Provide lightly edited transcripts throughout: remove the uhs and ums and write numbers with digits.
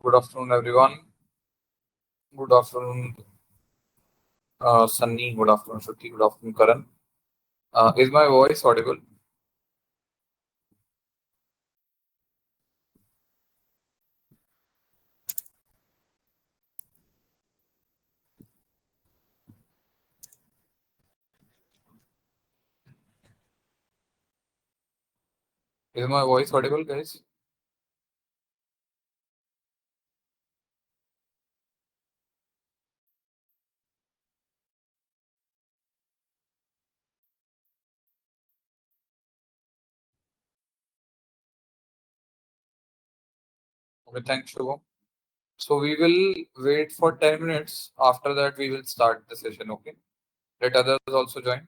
Good afternoon, everyone. Good afternoon, Sunny. Good afternoon, Shruti. Good afternoon, Karan. Is my voice audible? Is my voice audible, guys? Okay, thanks, Shubham. So we will wait for 10 minutes. After that, we will start the session. Okay. Let others also join.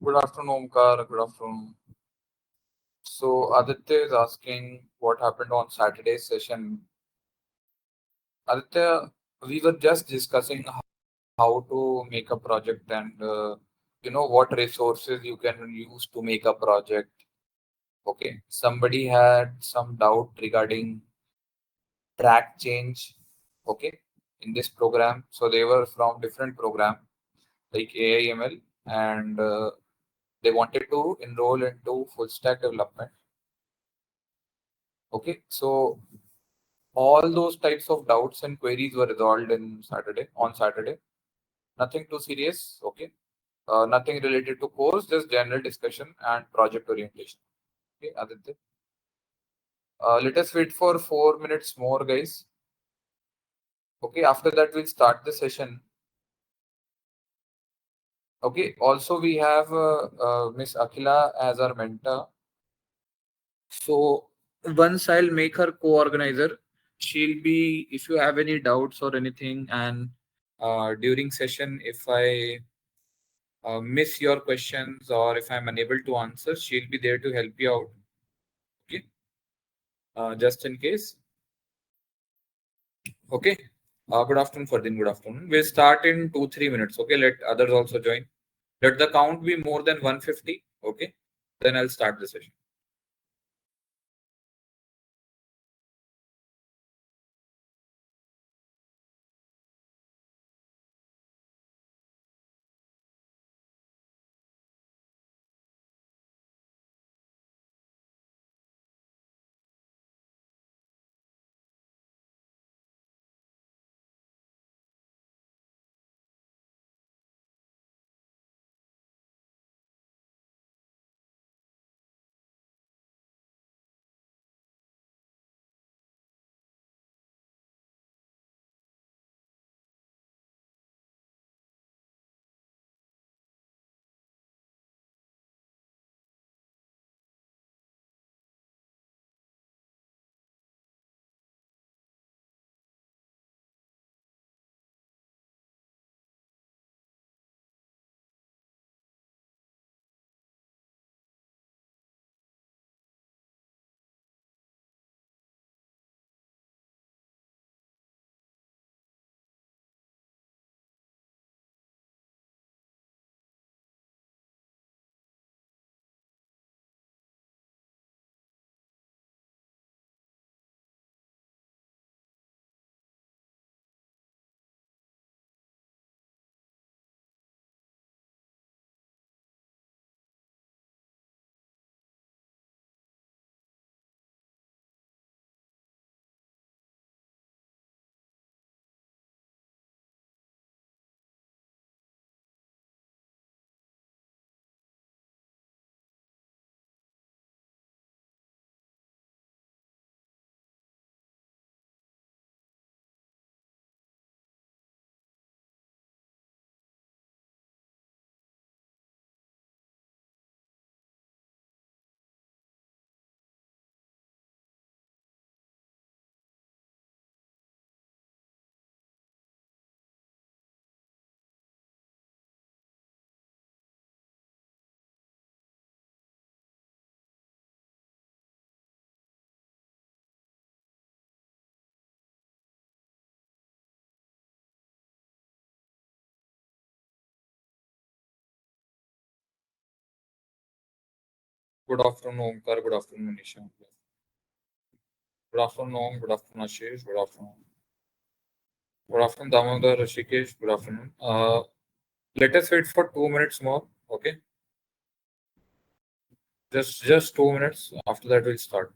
Good afternoon, Omkar. Good afternoon. So Aditya is asking what happened on Saturday's session. Aditya, we were just discussing how to make a project and what resources you can use to make a project. Okay, somebody had some doubt regarding track change. Okay, in this program, so they were from different program like AIML, and they wanted to enroll into full stack development. Okay, so all those types of doubts and queries were resolved in Saturday on Saturday. Nothing too serious. Okay, nothing related to course, just general discussion and project orientation. Okay, Aditya. Let us wait for 4 minutes more, guys. Okay, after that we'll start the session. Okay. Also, we have Miss Akhila as our mentor. So once I'll make her co-organizer. She'll be, if you have any doubts or anything, and during session, if I miss your questions or if I'm unable to answer, she'll be there to help you out. Okay. Just in case. Okay. Good afternoon, Fardin. Good afternoon. We'll start in 2-3 minutes. Okay. Let others also join. Let the count be more than 150. Okay. Then I'll start the session. Good afternoon, Omkar. Good afternoon, Nisha. Good afternoon, Om. Good afternoon, Ashish. Good afternoon. Good afternoon, Damodar, Rishikesh. Good afternoon. Let us wait for 2 minutes more. Okay. Just 2 minutes. After that, we'll start.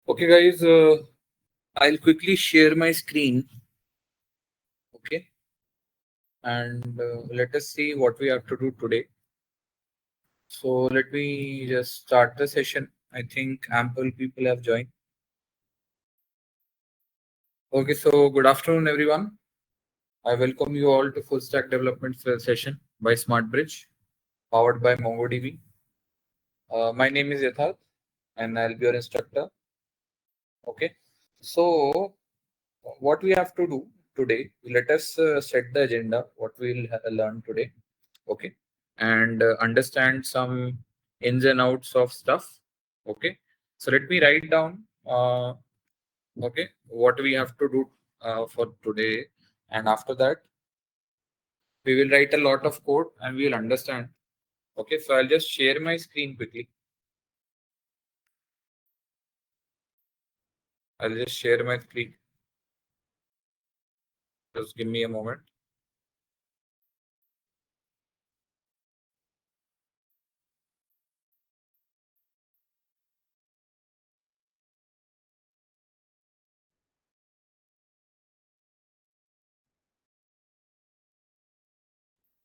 Okay, guys, I'll quickly share my screen. Okay, and let us see what we have to do today. So let me just start the session. I think ample people have joined. Okay, so good afternoon, everyone. I welcome you all to Full Stack Development session by SmartBridge, powered by MongoDB. My name is Yatharth, and I'll be your instructor. Okay, so what we have to do today, let us set the agenda, what we'll learn today. Okay, and understand some ins and outs of stuff. Okay, so let me write down okay what we have to do for today, and after that we will write a lot of code and we will understand. Okay, so I'll just share my screen quickly. I'll just share my screen. Just give me a moment.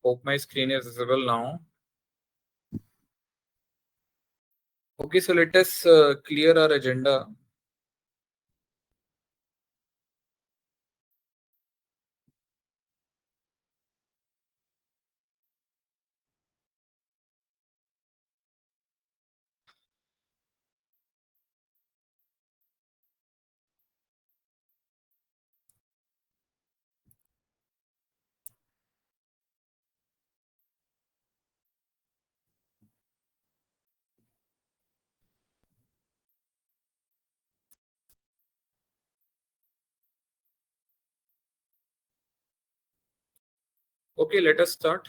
Hope my screen is visible now. Okay, so let us clear our agenda. Okay, let us start.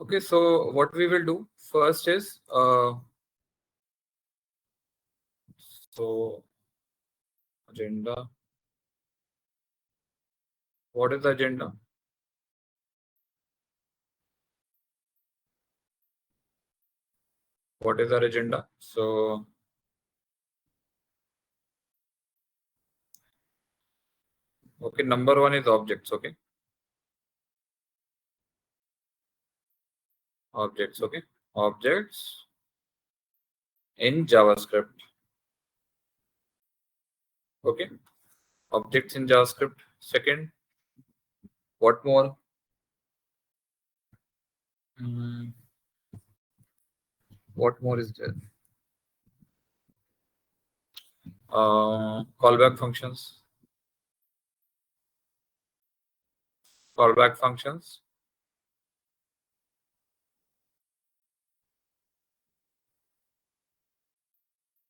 Okay, so what we will do first is so agenda. What is the agenda? What is our agenda? So okay, number one is objects. Okay, objects. Okay, objects in JavaScript. Okay, objects in JavaScript. Second, what more? Mm, what more is there? Callback functions. Callback functions.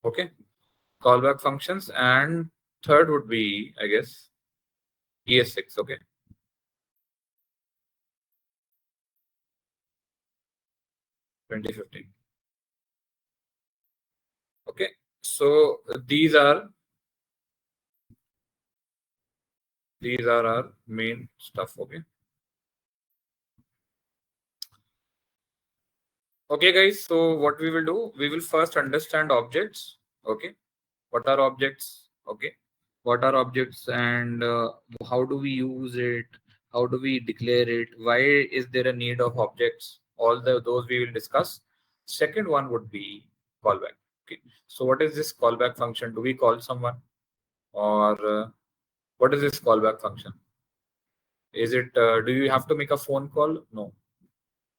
Okay, callback functions, and third would be, I guess, ES6. Okay, 2015. Okay, so these are our main stuff. Okay. Okay, guys. So what we will do, we will first understand objects. Okay, what are objects? Okay, what are objects, and how do we use it? How do we declare it? Why is there a need of objects? All those we will discuss. Second one would be callback. Okay, so what is this callback function? Do we call someone, or what is this callback function? Is it do you have to make a phone call? No.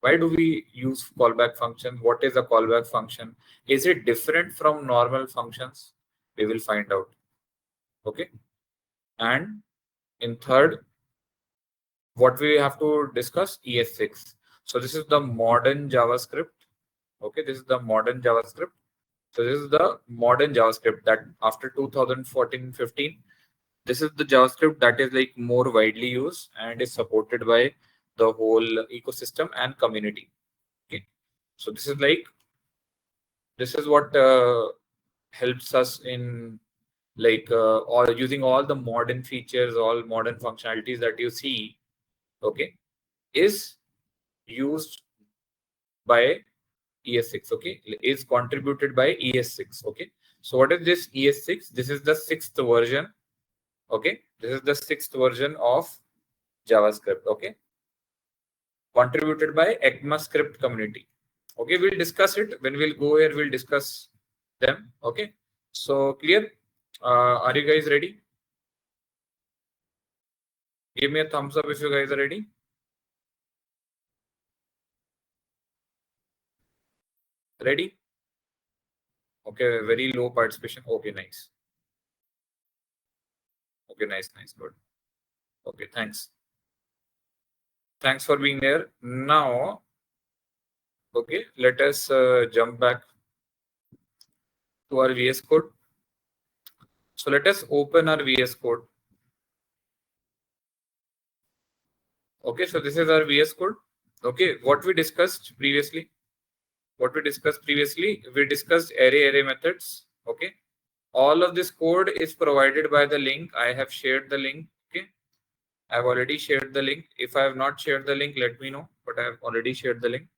Why do we use callback function? What is a callback function? Is it different from normal functions? We will find out. Okay. And in third, what we have to discuss, ES6. So this is the modern JavaScript. Okay, this is the modern JavaScript. So this is the modern JavaScript that after 2014-15, this is the JavaScript that is like more widely used and is supported by the whole ecosystem and community. Okay, so this is what helps us in like or using all the modern features, all modern functionalities that you see. Okay, is used by ES6, okay, is contributed by ES6, okay. So what is this ES6? This is the sixth version, okay. This is the sixth version of JavaScript, okay, contributed by ECMAScript community. Okay, we'll discuss it when we'll go here. We'll discuss them. Okay, so clear? Are you guys ready? Give me a thumbs up if you guys are ready. Ready? Okay, very low participation. Okay, nice. Okay, nice, good. Okay, thanks. Thanks for being there. Now, okay, let us jump back to our VS Code. So let us open our VS Code. Okay, so this is our VS Code. Okay, what we discussed previously. We discussed array methods. Okay, all of this code is provided by the link. I have shared the link. Okay, I've already shared the link. If I have not shared the link, let me know, but I have already shared the link.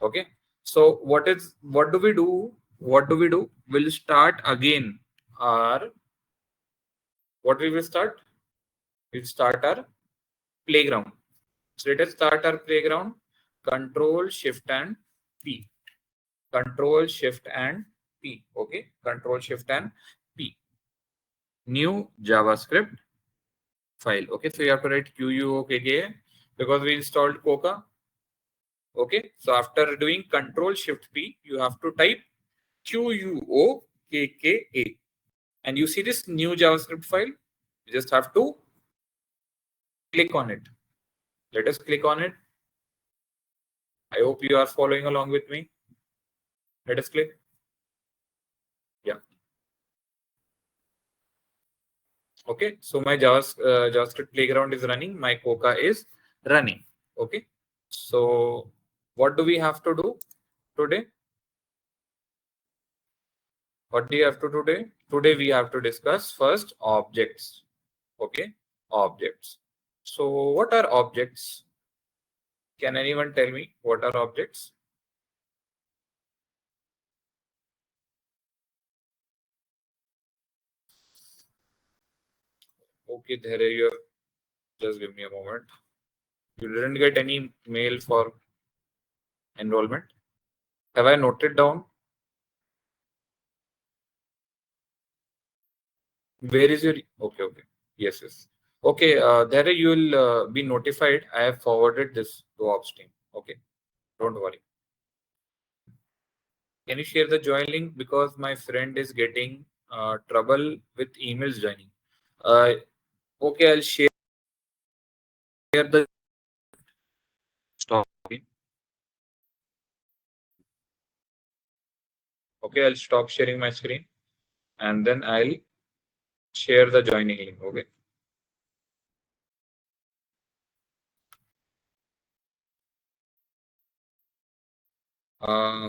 Okay, so what do we do? We'll start again our, what we will start? We'll start our playground. So let us start our playground. Control Shift and P. Control Shift and P. Okay, Control Shift and P. New JavaScript file. Okay, so you have to write QUOKKA because we installed Coca. Okay, so after doing Control Shift P, you have to type QUOKKA, and you see this new JavaScript file. You just have to click on it. Let us click on it. I hope you are following along with me. Let us click. Yeah. Okay, so my JavaScript playground is running. My Coca is running. Okay, so what do we have to do today? What do you have to do today? Today we have to discuss first objects. Okay, objects. So what are objects? Can anyone tell me what are objects? Okay, there you are. Just give me a moment. You didn't get any mail for enrollment. Have I noted down? Where is your, okay. Yes. Okay, there you will be notified. I have forwarded this to ops team. Okay, don't worry. Can you share the join link, because my friend is getting trouble with emails joining. Okay, I'll share the stop. Okay, I'll stop sharing my screen and then I'll share the joining link. Okay.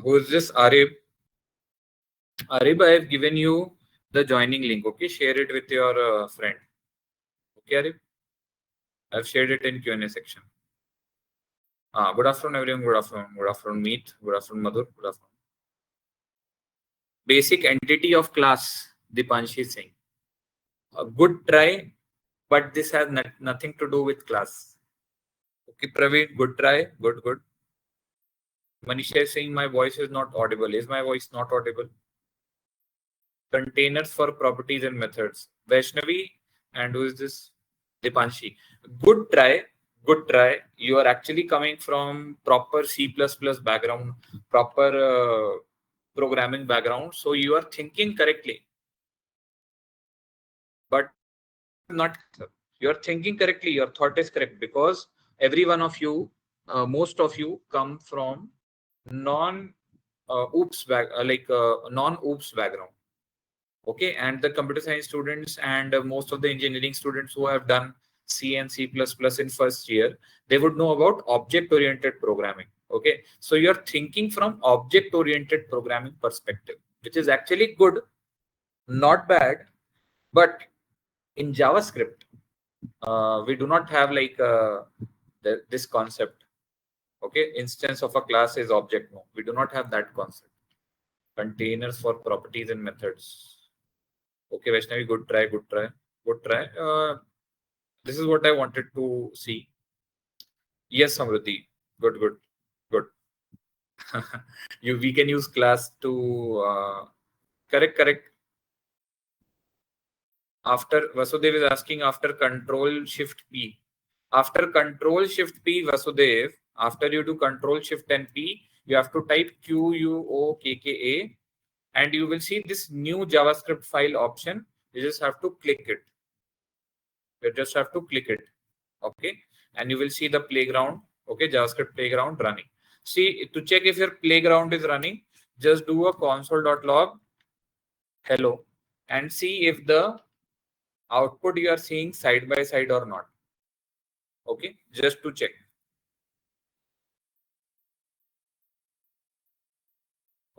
Who is this? Arib. Arib, I have given you the joining link. Okay, share it with your friend. Okay, Arib. I've shared it in Q&A section. Good afternoon, everyone. Good afternoon. Good afternoon, Meet. Good afternoon, Madhur. Good afternoon. Basic entity of class, Dipanshi Singh. A good try, but this has nothing to do with class. Okay, Praveen, good try. Good. Manisha is saying my voice is not audible. Is my voice not audible? Containers for properties and methods. Vaishnavi, and who is this? Dipanshi. Good try. You are actually coming from proper C++ background, proper programming background. So you are thinking correctly. But not, you're thinking correctly, your thought is correct, because every one of you, most of you come from non oops background. Okay, and the computer science students and most of the engineering students who have done C and C++ in first year, they would know about object oriented programming. Okay, so you're thinking from object oriented programming perspective, which is actually good, not bad. But in JavaScript, we do not have like this concept. Okay, instance of a class is object. No, we do not have that concept. Containers for properties and methods. Okay, Vaishnavi, good try, good try, good try. This is what I wanted to see. Yes, Samruddhi, good, good, good. We can use class to correct, correct. After Vasudev is asking after Control Shift P. After Control Shift P, Vasudev, after you do Control Shift and P, you have to type QUOKKA, and you will see this new JavaScript file option. You just have to click it. You just have to click it. Okay, and you will see the playground. Okay, JavaScript playground running. See, to check if your playground is running, just do a console.log hello and see if the output you are seeing side by side or not. Okay, just to check.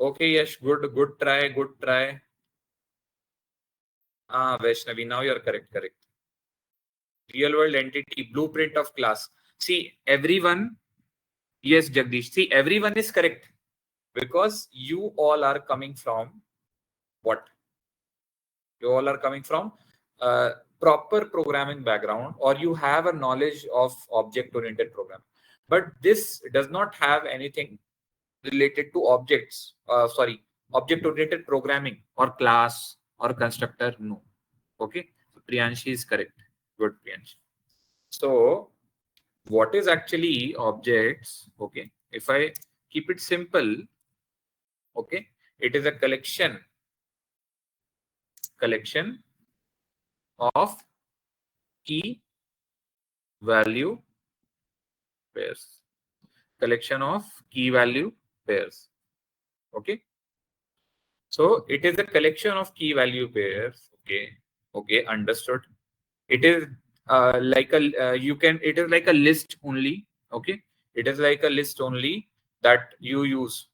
Okay, yes, good, good try, good try. Vaishnavi, now you're correct, correct. Real world entity, blueprint of class. See, everyone, yes, Jagdish, see, everyone is correct because you all are coming from what? You all are coming from proper programming background, or you have a knowledge of object-oriented programming. But this does not have anything related to objects. Sorry, object-oriented programming or class or constructor. No. Okay. So Priyanshi is correct. Good, Priyanshi. So what is actually objects? Okay. If I keep it simple, okay, it is a collection of key value pairs. Collection of key value pairs. Okay. So it is a collection of key value pairs. Okay. Okay. Understood. It is like a it is like a list only. Okay. It is like a list only that you use.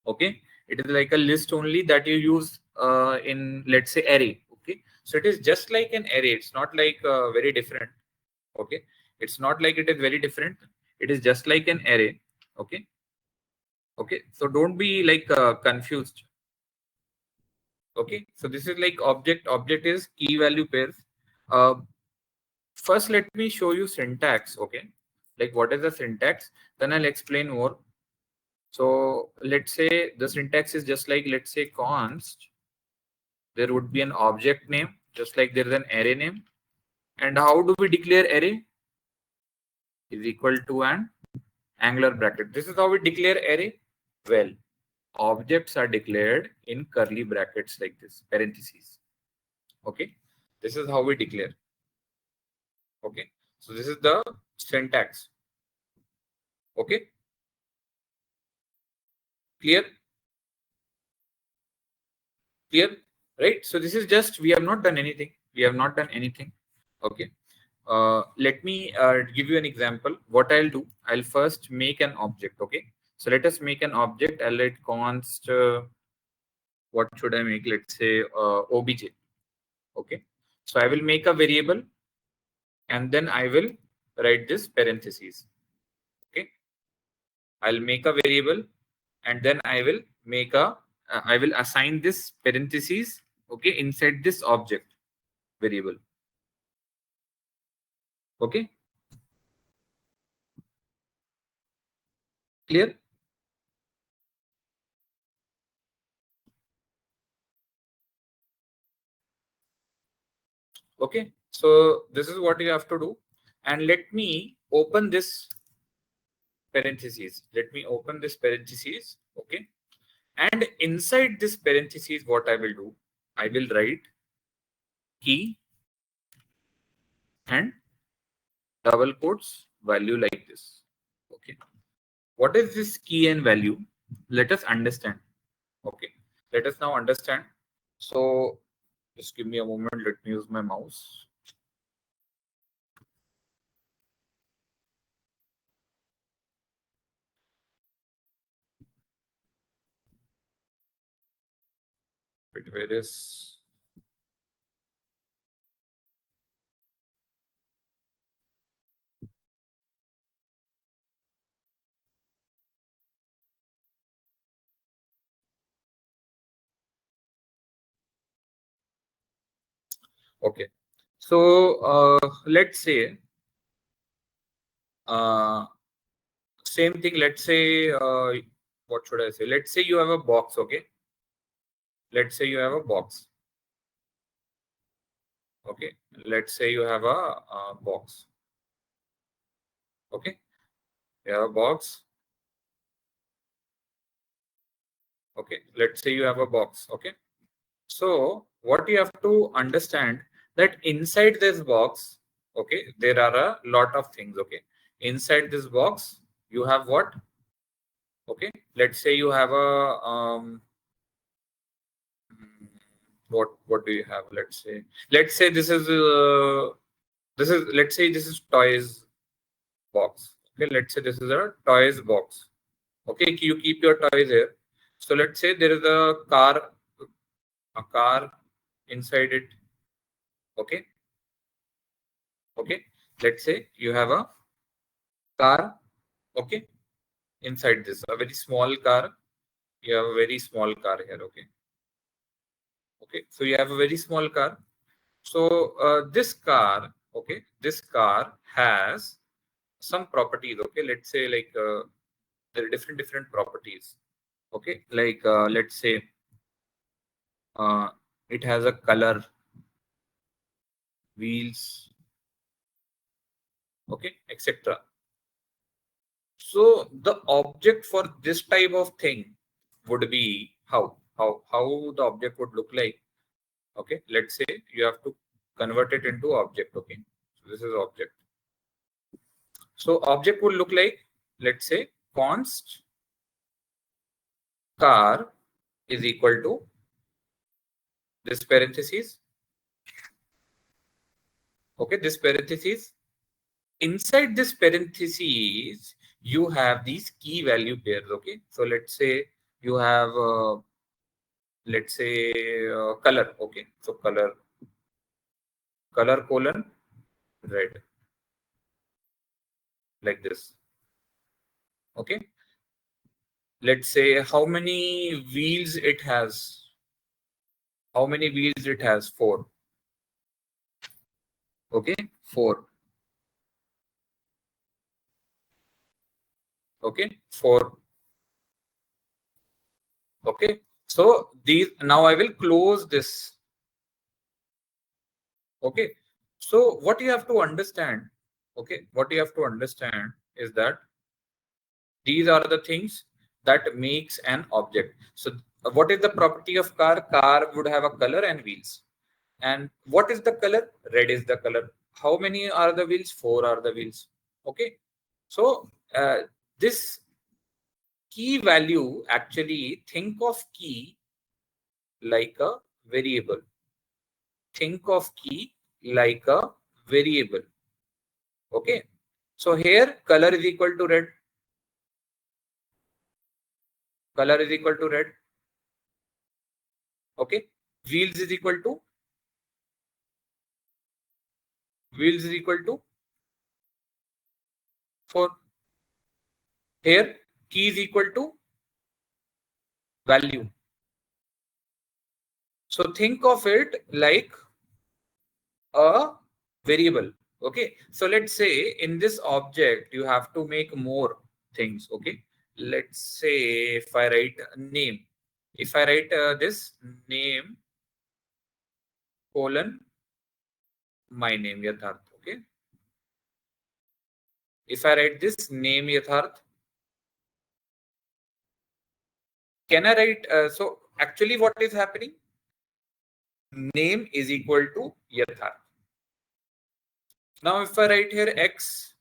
Okay. It is like a list only that you use in, let's say, array. Okay. So it is just like an array. It's not like very different. Okay. It's not like it is very different. It is just like an array. Okay. Okay. So don't be like confused. Okay. So this is like object is key value pairs. Uh, First, let me show you syntax. Okay. Like what is the syntax? Then I'll explain more. So let's say the syntax is just like, let's say const, there would be an object name, just like there is an array name. And how do we declare array? Is equal to an angular bracket. This is how we declare array. Well, objects are declared in curly brackets like this, parentheses. Okay. This is how we declare. Okay. So this is the syntax. Okay. Clear? Clear? Right? So this is just, we have not done anything. We have not done anything. Okay. Let me give you an example. What I'll do, I'll first make an object. Okay. So let us make an object. I'll let const, what should I make? Let's say obj. Okay. So I will make a variable and then I will write this parentheses. Okay. I'll make a variable and then I will make a, I will assign this parentheses, okay, inside this object variable. Okay. Clear? Okay. So this is what you have to do. And let me open this parentheses. Let me open this parentheses. Okay. And inside this parentheses, what I will do, I will write key and double quotes value like this. Okay. What is this key and value? Let us understand. Okay. Let us now understand. So just give me a moment. Let me use my mouse. Wait, where is, Okay. So let's say uh, same thing. Let's say what should I say? Let's say you have a box. Okay. Let's say you have a box. Okay. Let's say you have a box. Okay. You have a box. Okay. Let's say you have a box. Okay. So what you have to understand that inside this box, okay, there are a lot of things. Okay. Inside this box, you have what? Okay. Let's say you have a what do you have? Let's say this is toys box. Okay. Let's say this is a toys box. Okay. You keep your toys here. So let's say there is a car inside it. Okay. Okay. Let's say you have a car. Okay. Inside this, a very small car. You have a very small car here. Okay. Okay. So you have a very small car. So this car, okay, this car has some properties. Okay. Let's say like there are different properties. Okay. Like let's say uh, it has a color, wheels, okay, etc. So the object for this type of thing would be how the object would look like. Okay, let's say you have to convert it into object. Okay, so this is object. So object would look like, let's say, const car is equal to this parentheses. Okay, this parentheses. Inside this parentheses, you have these key value pairs. Okay, so let's say you have let's say color. Okay, so color colon red, like this. Okay, let's say how many wheels it has. How many wheels it has? 4. Okay, 4. Okay, 4. Okay, so these, now I will close this. Okay, so what you have to understand, okay, what you have to understand is that these are the things that makes an object. So what is the property of car? Car would have a color and wheels. And what is the color? Red is the color. How many are the wheels? 4 are the wheels. Okay. So this key value, actually think of key like a variable. Think of key like a variable. Okay. So here color is equal to red. Color is equal to red. Okay. Wheels is equal to 4. Here key is equal to value. So think of it like a variable. Okay, so let's say in this object you have to make more things. Okay, let's say if I write name, if I write this name colon my name Yatharth. Okay, if I write this name Yatharth, can I write so actually what is happening? Name is equal to Yatharth. Now if I write here x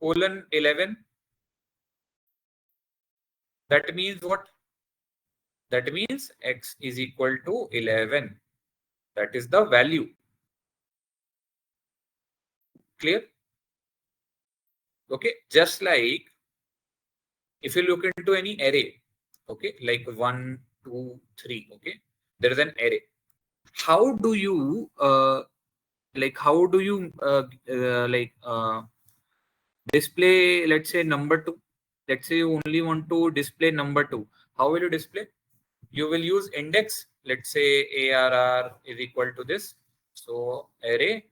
colon 11, that means what? That means x is equal to 11. That is the value. Clear? Okay. Just like if you look into any array, okay, like 1, 2, 3, okay, there is an array. How do you display, let's say, number 2? Let's say you only want to display number 2. How will you display? You will use index. Let's say ARR is equal to this. So array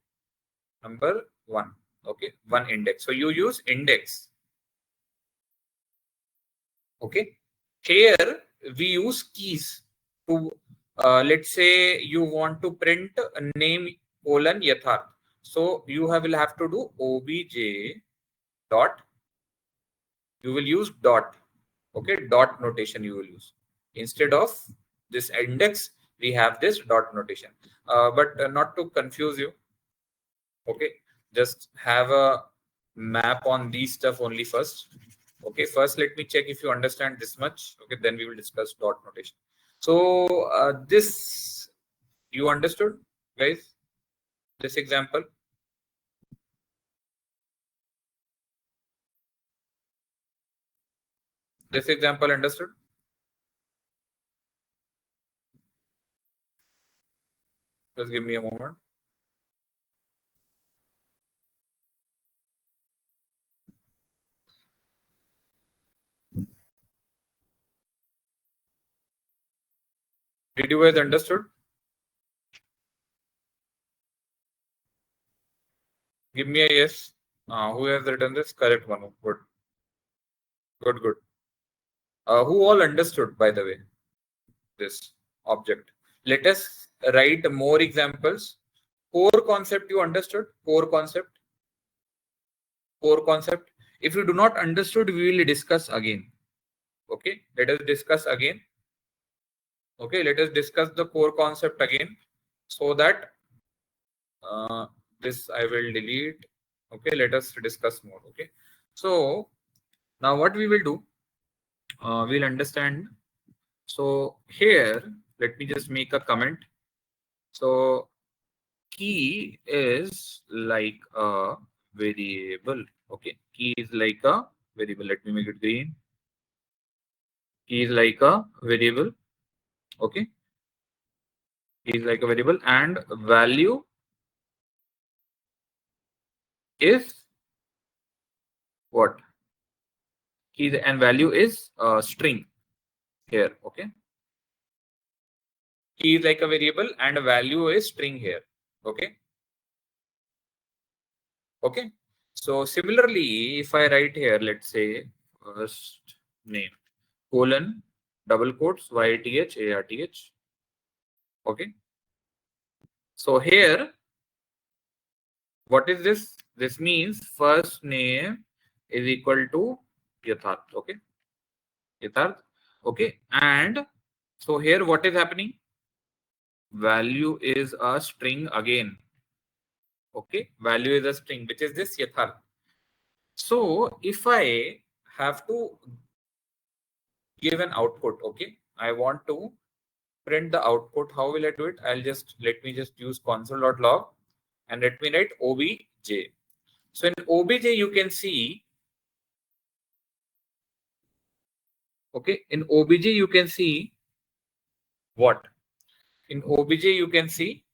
number 1. Okay, one index. So you use index. Okay, here we use keys to let's say you want to print a name colon yatharth. So you will have to do obj dot. You will use dot. Okay, dot notation you will use instead of this index. We have this dot notation, but not to confuse you. Okay, just have a map on these stuff only first. Okay, first let me check if you understand this much. Okay, then we will discuss dot notation. So this you understood, guys? This example. This example understood? Just give me a moment. Did you guys understood? Give me a yes. Who has written this? Correct one. Good. Good, good. Who all understood, by the way, this object? Let us write more examples. Core concept you understood? Core concept? Core concept. If you do not understood, we will discuss again. Okay, let us discuss again. Okay, let us discuss the core concept again so that this I will delete. Okay, let us discuss more. Okay, so now what we will do, we'll understand. So here, let me just make a comment. So key is like a variable. Okay, key is like a variable. Let me make it green. Key is like a variable. Okay, key is like a variable, and value is what? Key and value is a string here. Okay, key is like a variable and value is string here. Okay. Okay. So similarly, if I write here, let's say first name colon double quotes YTH ARTH. Okay. So here, what is this? This means first name is equal to Yatharth. Okay. Yatharth. Okay. And so here, what is happening? Value is a string again. Okay. Value is a string, which is this Yatharth. So if I have to give an output, okay, I want to print the output. How will I do it? Let me just use console.log and let me write obj. So in obj you can see, okay, in obj you can see what? In obj you can see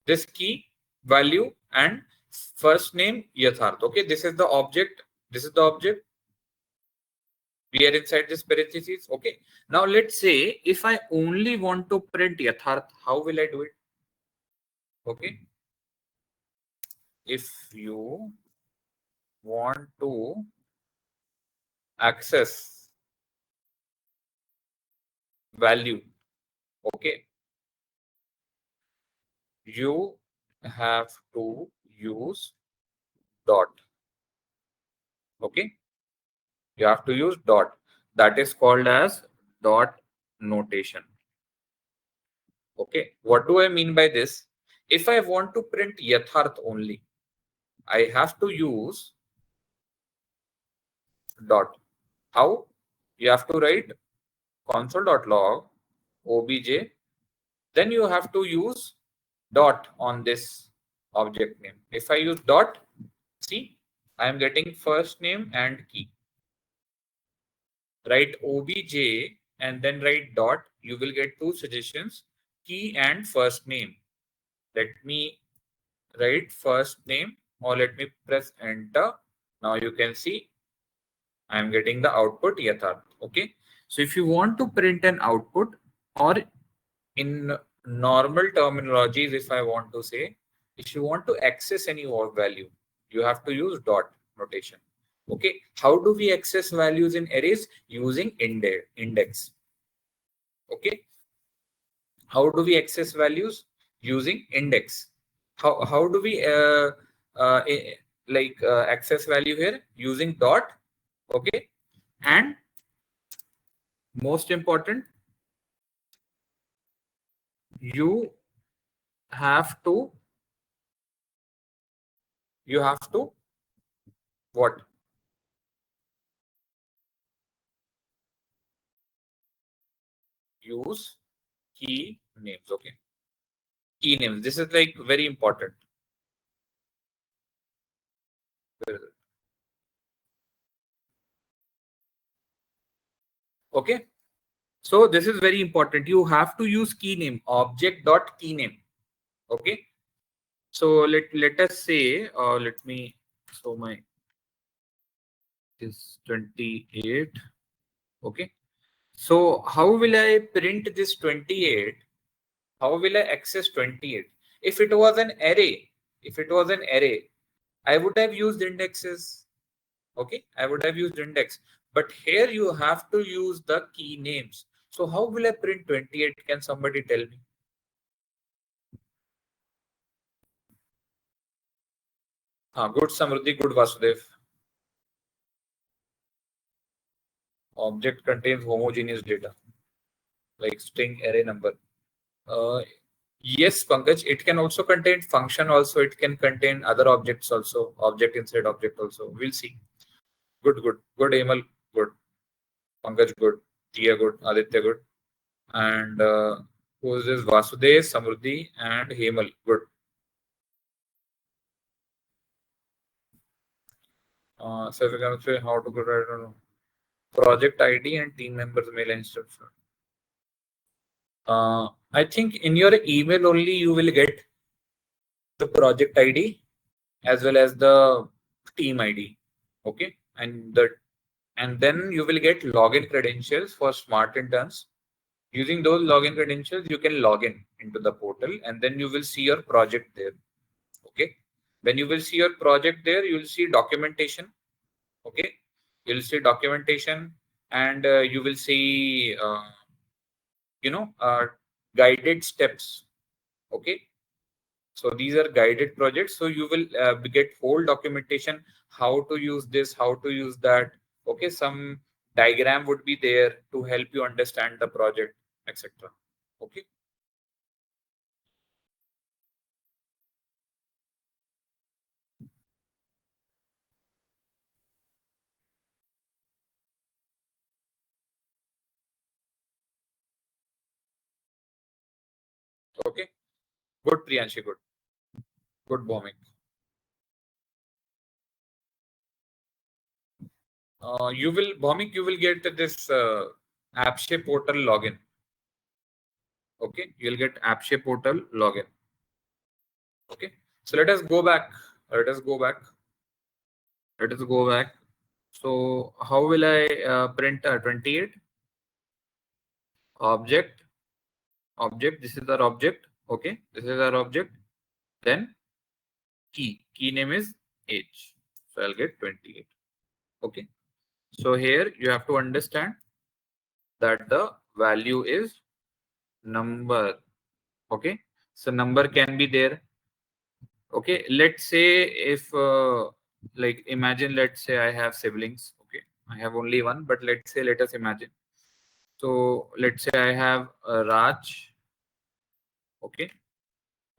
this key, value, and first name Yatharth. Okay, this is the object. This is the object. We are inside this parentheses. Okay. Now let's say if I only want to print Yatharth, how will I do it? Okay. If you want to access value, okay, you have to use dot. Okay, you have to use dot. That is called as dot notation. Okay, what do I mean by this? If I want to print Yatharth only, I have to use dot. How? You have to write console.log obj, then you have to use dot on this object name. If I use dot, see, I am getting first name and key. Write obj and then write dot. You will get two suggestions, key and first name. Let me write first name or let me press enter. Now you can see I am getting the output Yatharth. Okay. So if you want to print an output, Or in normal terminologies, if I want to say, if you want to access any value, you have to use dot notation. Okay, how do we access values in arrays? Using index. Okay, how do we access values? Using index. How do we access value here? Using dot. Okay, and most important, you have to you have to what? Use key names. Okay, key names, this is like very important. Okay, so this is very important. You have to use key name, object dot key name. Okay, so let us say, let me, so my is 28. Okay, so how will I print this 28? How will I access 28? If it was an array, I would have used indexes. Okay, I would have used index, but here you have to use the key names. So how will I print 28? Can somebody tell me? Good Samruddhi, good Vasudev. Object contains homogeneous data like string, array, number. Uh, yes, Pankaj, it can also contain function also. It can contain other objects also, object inside object also. We'll see. Good, good, good, Emal, good. Pankaj, good. Tia, good. Aditya, good. And who is this? Vasudev, Samruddhi, and Hemal, good. So if you can say how to get, I don't know, project ID and team members mail instruction. I think in your email only you will get the project ID as well as the team ID. Okay, and then you will get login credentials for smart interns. Using those login credentials, you can log in into the portal, and then you will see your project there. Okay, when you will see your project there, you will see documentation. Okay, you'll see documentation, and you will see guided steps. Okay, so these are guided projects, so you will get whole documentation, how to use this, how to use that. Okay, some diagram would be there to help you understand the project, etc. Okay, okay, good Priyanshi, good bombing. You will bombing, you will get this AppShape portal login. Okay, you'll get AppShape portal login. Okay, so let us go back. Let us go back. Let us go back. So how will I print 28? Object, object. This is our object. Okay, this is our object. Then key name is age. So I'll get 28. Okay. So here you have to understand that the value is number. Okay. So number can be there. Okay, let's say if like imagine, let's say I have siblings. Okay, I have only one, but let's say, let us imagine. So let's say I have Raj. Okay,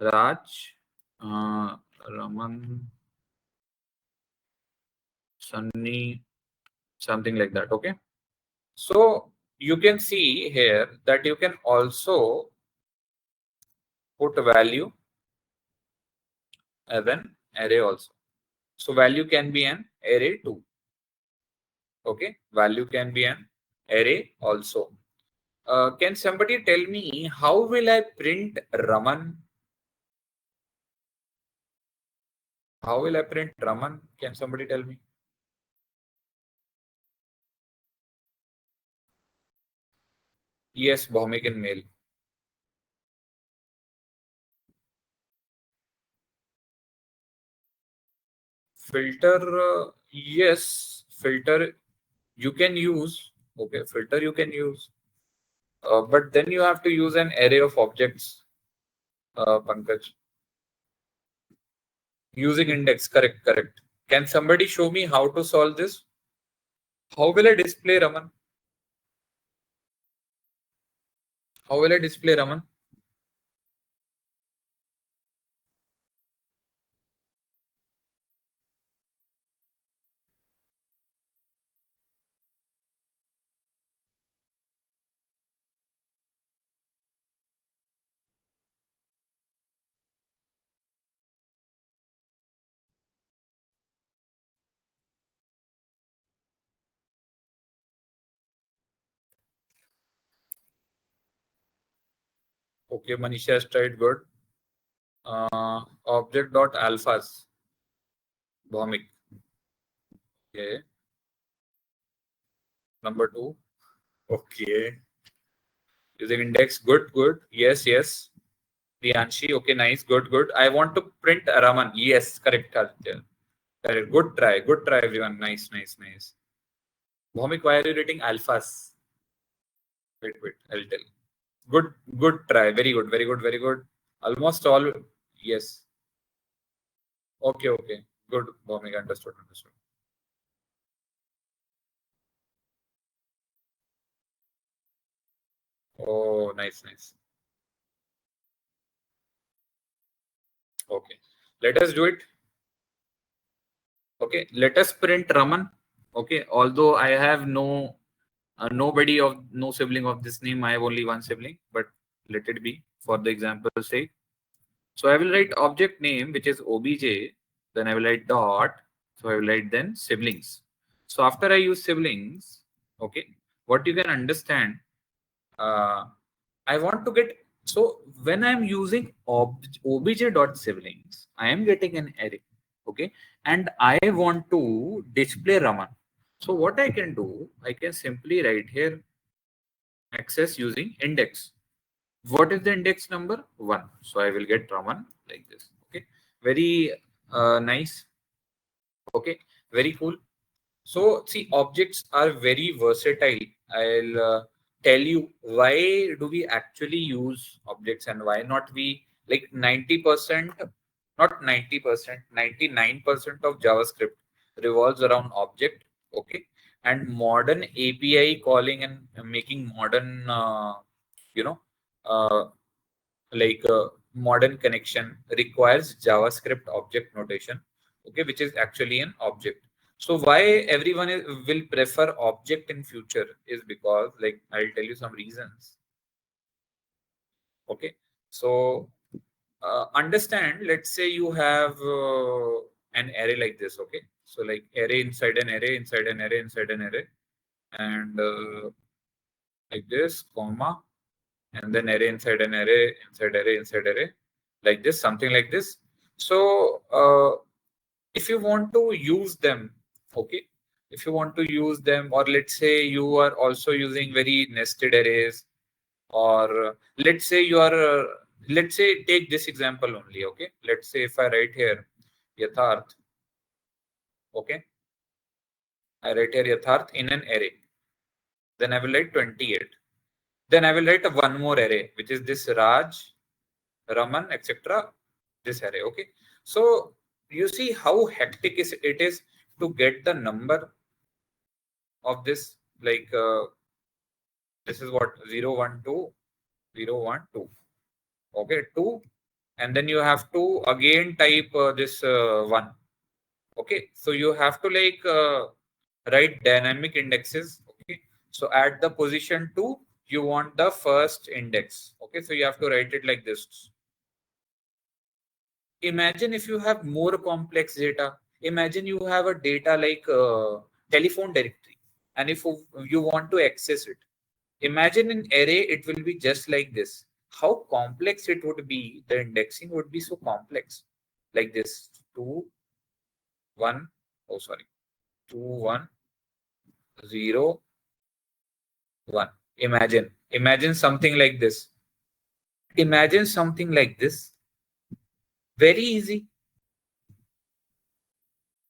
Raj, Raman, Sunny, something like that. Okay, so you can see here that you can also put a value as an array also. So value can be an array too. Okay, value can be an array also. Can somebody tell me how will I print Raman? How will I print Raman? Can somebody tell me? Yes, Bhomik in male. Filter, yes, filter you can use. Okay, filter you can use. But then you have to use an array of objects, Pankaj. Using index, correct, correct. Can somebody show me how to solve this? How will I display Raman? How will I display Raman? Okay, Manisha has tried good. Object dot alphas, Bhomik. Okay, number two. Okay, using index, good, good. Yes, yes. Priyanshi, okay, nice, good, good. I want to print Raman. Yes, correct, Aditya. Correct. Good try, everyone. Nice, nice, nice. Bhomik, why are you rating alphas? Wait, wait, I'll tell. Good, good try. Very good, very good, very good. Almost all. Yes. Okay, okay. Good, Bhomik, understood, understood. Oh, nice, nice. Okay. Let us do it. Okay. Let us print Raman. Okay. Although I have nobody of no sibling of this name, I have only one sibling, but let it be for the example's sake. So I will write object name, which is obj. Then I will write dot. So I will write then siblings. So after I use siblings, okay, what you can understand, uh, I want to get, so when I'm using obj dot siblings, I am getting an array, okay, and I want to display Raman. So what I can do, I can simply write here access using index. What is the index number? 1. So I will get Raman like this. Okay. Very nice. Okay. Very cool. So see, objects are very versatile. I'll tell you why do we actually use objects and why not we, like 90%, not 90%, 99% of JavaScript revolves around object. Okay. And modern API calling and making modern, you know, uh, like modern connection requires JavaScript object notation, okay, which is actually an object. So why everyone will prefer object in future is because, like, I'll tell you some reasons. Okay, so understand. Let's say you have an array like this. Okay, so like array inside an array inside an array inside an array, and like this, comma, and then array inside an array inside array inside array, like this, something like this. So if you want to use them, okay, if you want to use them, or let's say you are also using very nested arrays, or let's say you are let's say take this example only. Okay, let's say if I write here yatharth, okay, I write here yatharth in an array, then I will write 28, then I will write a one more array, which is this Raj, Raman, etc. This array. Okay. So you see how hectic it is to get the number of this. Like this is what 0, 1, 2, 0, 1, 2. Okay, 2. And then you have to again type this 1. Okay. So you have to like write dynamic indexes. Okay. So at the position 2, you want the first index. Okay. So you have to write it like this. Imagine if you have more complex data. Imagine you have a data like telephone directory, and if you want to access it, imagine in array it will be just like this. How complex it would be, the indexing would be so complex, like this 2 1, oh sorry, 2 1 0 1. Imagine something like this. Imagine something like this. Very easy.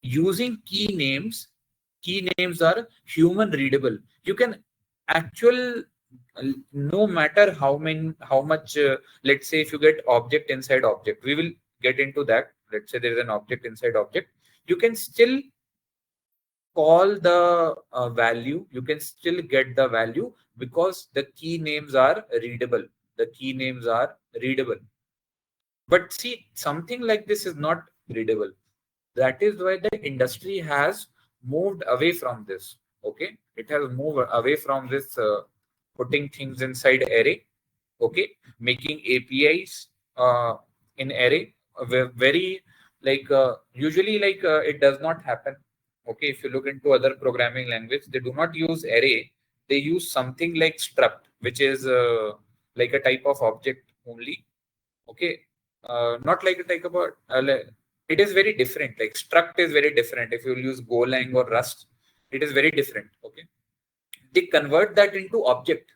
Using key names are human readable. You can actual no matter how much let's say if you get object inside object, we will get into that. Let's say there is an object inside object, you can still call the value, you can still get the value because the key names are readable. The key names are readable. But see, something like this is not readable. That is why the industry has moved away from this. Okay, it has moved away from this putting things inside array. Okay, making APIs in array. Very like usually like it does not happen. Okay, if you look into other programming language, they do not use array. They use something like struct, which is like a type of object only. Okay, not like a type of it is very different. Like struct is very different. If you use Golang or Rust, it is very different. Okay, they convert that into object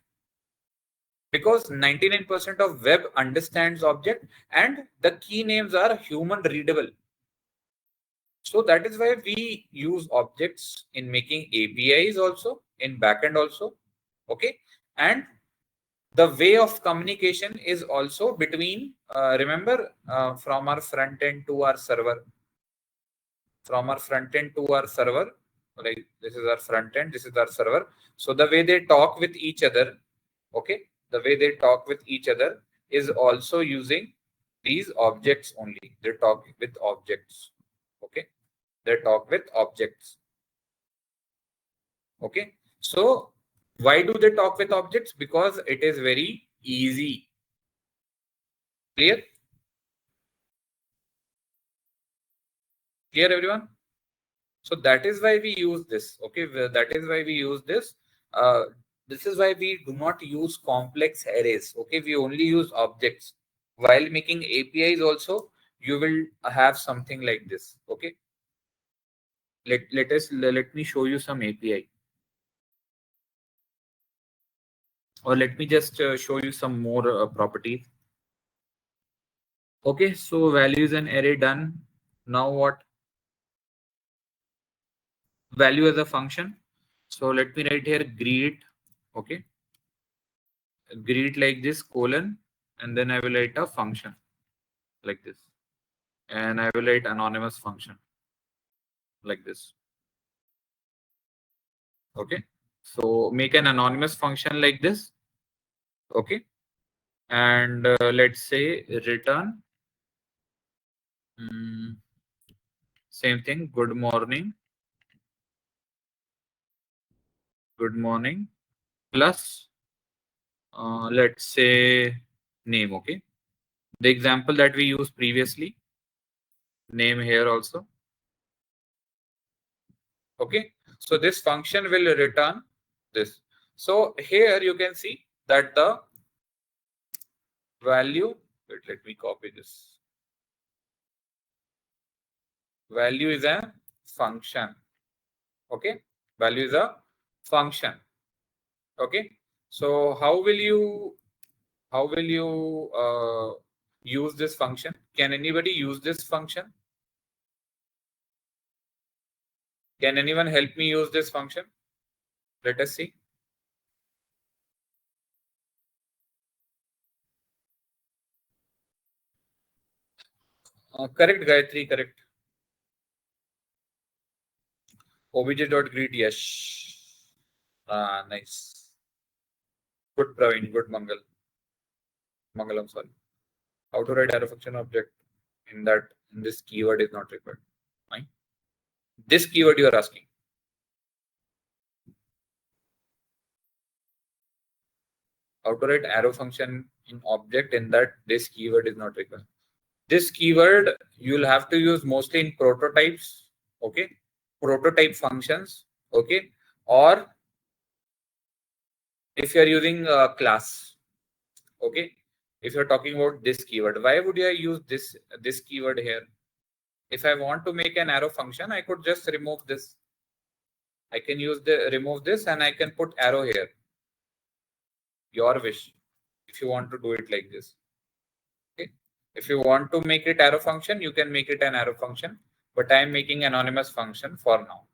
because 99% of web understands object and the key names are human readable. So that is why we use objects in making APIs also in backend also. Okay, and the way of communication is also between remember from our front end to our server, from our front end to our server, like this is our front end, this is our server. So the way they talk with each other, okay, the way they talk with each other is also using these objects only. They talk with objects. Okay, they talk with objects. Okay, so why do they talk with objects? Because it is very easy. Clear? Clear, everyone? So that is why we use this. Okay, that is why we use this. Uh, this is why we do not use complex arrays. Okay, we only use objects. While making APIs also, you will have something like this. Okay, let me show you some API, or let me just show you some more properties. Okay, so value is an array done. Now what? Value as a function. So let me write here greet. Okay, greet like this colon, and then I will write a function like this, and I will write anonymous function like this. Okay, so make an anonymous function like this. Okay, and let's say return same thing, good morning plus let's say name. Okay, the example that we used previously, name here also. Okay, so this function will return this. So here you can see that the value, wait, let me copy this. Value is a function. Okay, value is a function. Okay, so how will you use this function? Can anybody use this function? Can anyone help me use this function? Let us see. Correct, Gayatri, correct. Obj.greet, yes. Nice. Good, Praveen. Good, Mangalam, sorry. How to write arrow function object in this keyword is not required. Fine. This keyword you are asking. How to write arrow function in object in that this keyword is not required. This keyword you'll have to use mostly in prototypes. Okay, prototype functions. Okay, or if you are using a class. Okay, if you're talking about this keyword, why would I use this keyword here? If I want to make an arrow function, I could just remove this. I can use remove this and I can put arrow here. your wish. If you want to do it like this, okay. If you want to make it arrow function, you can make it an arrow function, but I am making anonymous function for now.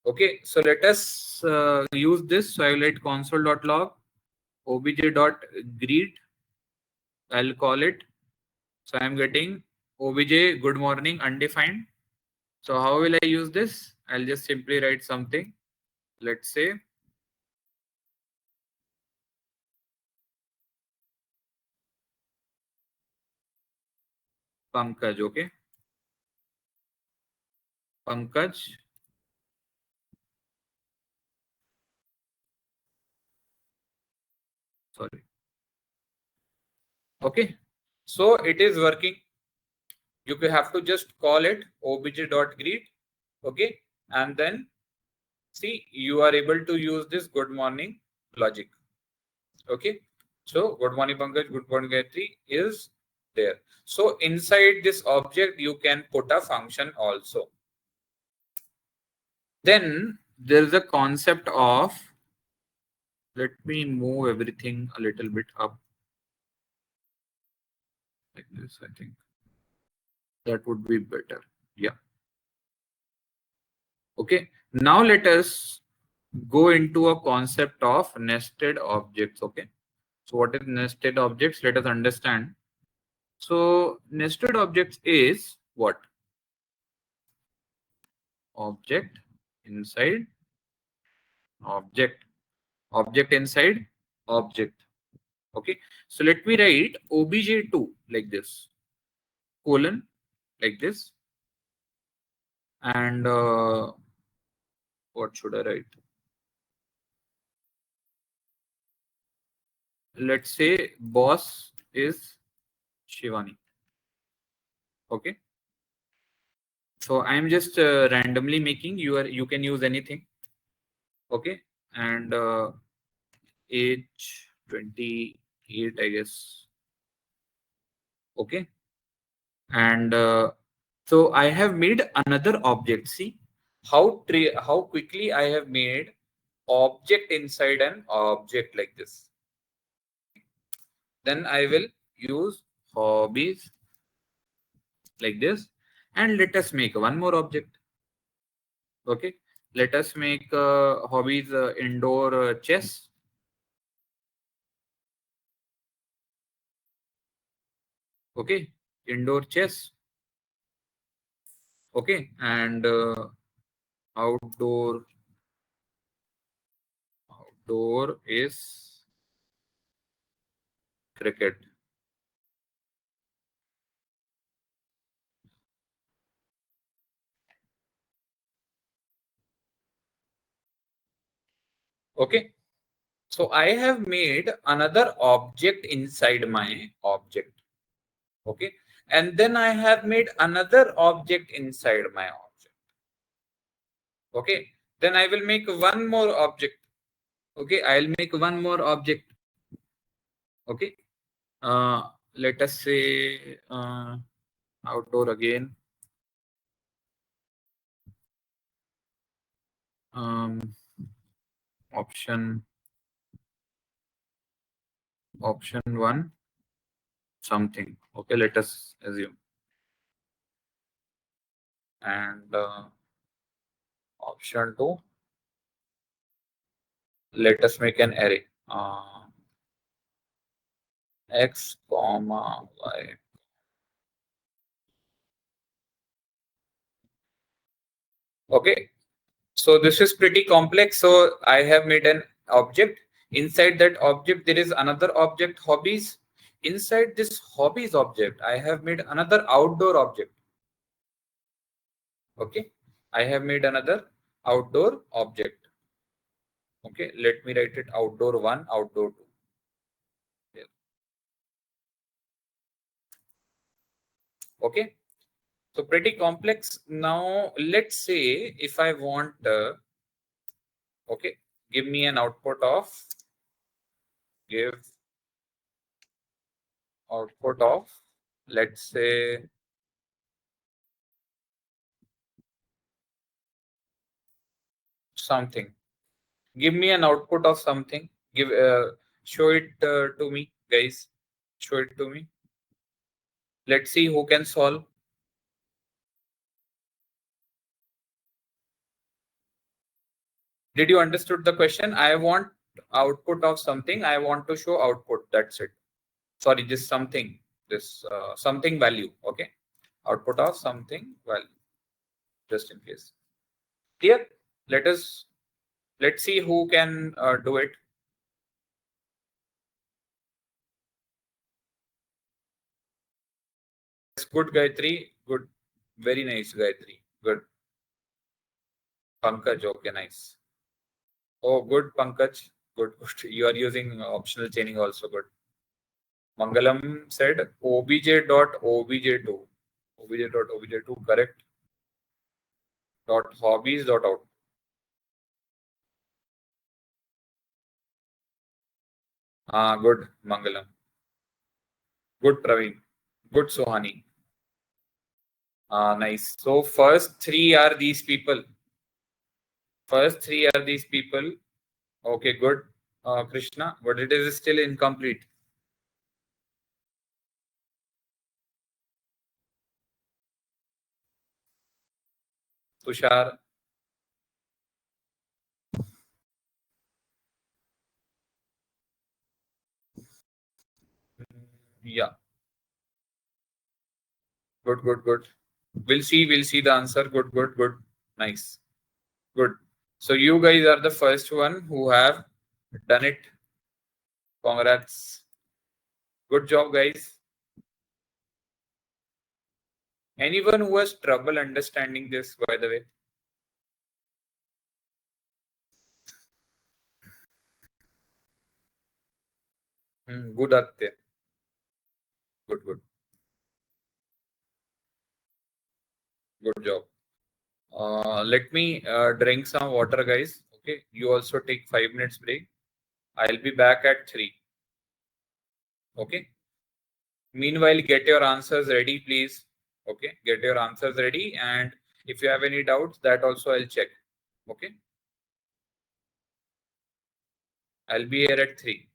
Okay, so let us use this. So I will write console.log obj.greet. I'll call it. So I'm getting obj good morning undefined. So how will I use this? I'll just simply write something. Let's say Pankaj. Okay, Pankaj. Sorry. Okay, so it is working. You have to just call it obj.greet. Okay, and then see, you are able to use this good morning logic. Okay, so good morning Pankaj, good morning Gayatri is there. So inside this object, you can put a function also. Then there is a concept of, let me move everything a little bit up like this. I think that would be better. Yeah. Okay. Now let us go into a concept of nested objects. Okay. So what is nested objects? Let us understand. So nested objects is what? Object inside object. Object inside object. Okay. So let me write obj2 like this, colon like this, and what should I write? Let's say boss is Shivani. Okay. So I am just randomly making, you can use anything. Okay. And age 28, I guess. Okay. And so I have made another object. See how quickly I have made object inside an object like this. Then I will use hobbies like this, and let us make one more object. Okay, let us make hobbies indoor chess. Okay, indoor chess. Okay, and outdoor is cricket. Okay, so I have made another object inside my object. Okay, and then I have made another object inside my object. Okay, then I will make one more object. Okay, I'll make one more object. Okay, let us say outdoor again. um, option option 1 something. Okay, let us assume, and option 2, let us make an array, x comma y. Okay, so this is pretty complex. So I have made an object. Inside that object there is another object, hobbies. Inside this hobbies object I have made another outdoor object. Okay, I have made another outdoor object. Okay, let me write it outdoor 1, outdoor 2. Yeah. Okay, so pretty complex. Now let's say if I want okay, give me an output of, give output of, let's say something. Give me an output of something. Give show it to me, guys. Show it to me. Let's see who can solve. Did you understood the question? I want output of something. I want to show output. That's it. Sorry, this something. This something value. Okay. Output of something value. Just in case. Clear? Let's see who can do it. It's good, Gayatri. Good. Very nice, Gayatri. Good. Pankaj. Okay, nice. Oh, good, Pankaj. Good, good. You are using optional chaining also. Good. Mangalam said obj.obj2. Obj.obj2, correct. Dot hobbies dot out. Ah, good, Mangalam. Good, Praveen. Good, Sohani. Ah, nice. So first three are these people. First three are these people. Okay, good. Krishna, but it is still incomplete. Tushar. Yeah. Good, good, good. We'll see the answer. Good, good, good. Nice. Good. So you guys are the first one who have done it. Congrats. Good job, guys. Anyone who has trouble understanding this, by the way? Good, Aditya. Good, good. Good job. Let me drink some water, guys. Okay. You also take 5 minutes break. I'll be back at 3. Okay. Meanwhile, get your answers ready, please. Okay. Get your answers ready. And if you have any doubts, that also I'll check. Okay. I'll be here at 3.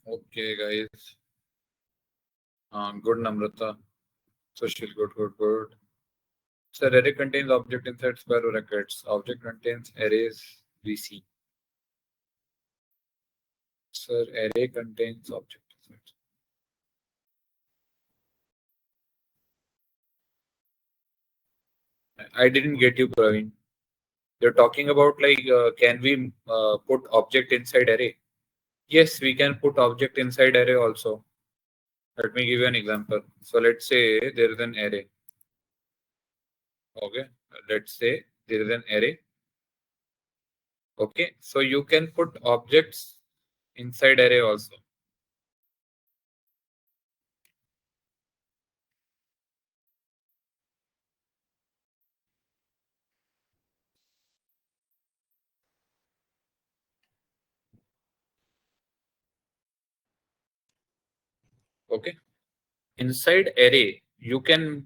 Okay, guys. Good, Namrata. Social, good. So array contains object inside square brackets. Object contains arrays we see. Sir, array contains object inside. I didn't get you, Praveen. You're talking about like, can we put object inside array? Yes, we can put object inside array also. Let me give you an example. So let's say there is an array. Okay. Let's say there is an array. Okay. So you can put objects inside array also. Okay. Inside array, you can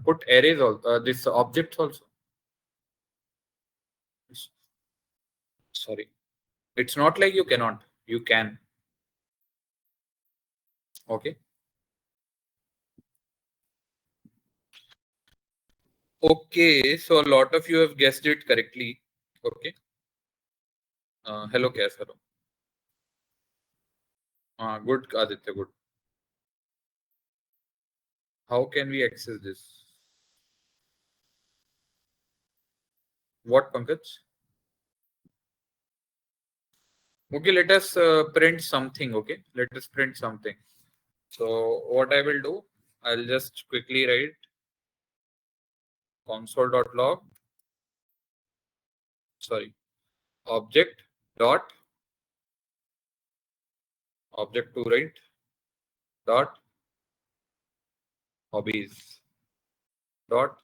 put arrays also, this objects also. Sorry. It's not like you cannot. You can. Okay. Okay. So a lot of you have guessed it correctly. Okay. Hello, Kaif. Hello. Good, Aditya. Good. How can we access this? What, Pankaj? Okay, let us print something. Okay, let us print something. So what I will do, I'll just quickly write console.log. Sorry, object dot object to write dot hobbies dot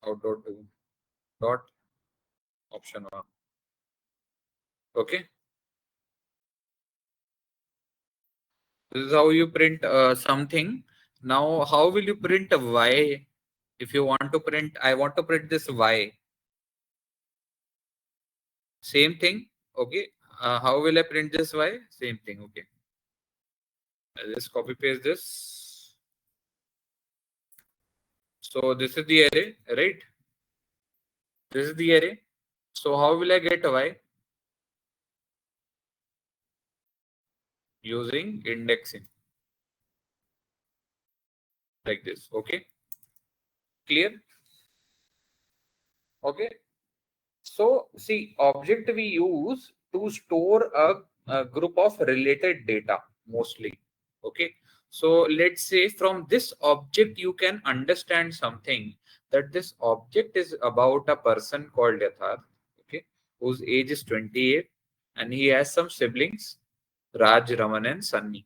outdoor to dot option one. Okay, this is how you print something. Now, how will you print a y? If you want to print, I want to print this y. Same thing. Okay. How will I print this y? Same thing. Okay. I'll just copy paste this. So this is the array, right? This is the array. So how will I get y? Using indexing. Like this. Okay. Clear? Okay. So see, object we use to store a group of related data mostly. Okay. So let's say from this object you can understand something, that this object is about a person called Yatharth, okay, whose age is 28 and he has some siblings, Raj, Raman and Sunny.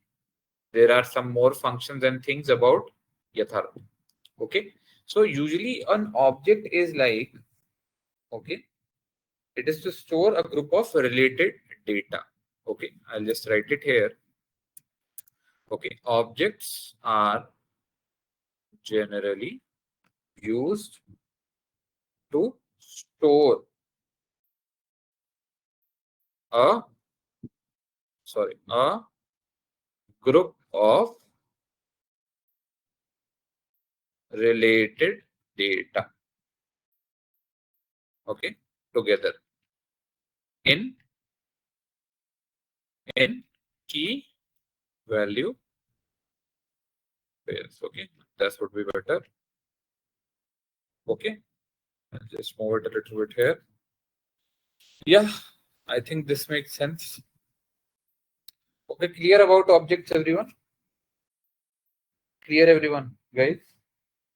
There are some more functions and things about Yatharth. Okay. So usually an object is like, okay, it is to store a group of related data. Okay, I'll just write it here. Okay, objects are generally used to store a a group of related data. Okay, together in key value pairs. Okay, that would be better. Okay, I'll just move it a little bit here. Yeah, I think this makes sense. Okay, clear about objects, everyone? Clear, everyone, guys?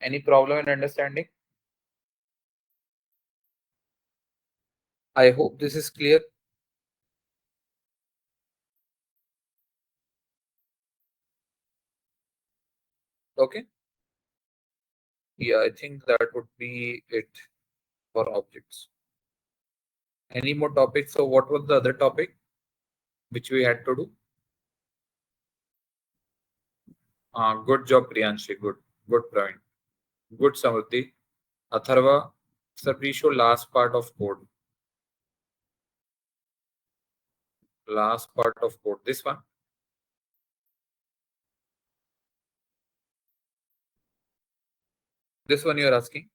Any problem in understanding? I hope this is clear. Okay. Yeah, I think that would be it for objects. Any more topics? So what was the other topic which we had to do? Good job, Priyanshi. Good, Praveen. Good, Samruddhi. Atharva, sir, please show last part of code. Last part of code. This one. This one you are asking.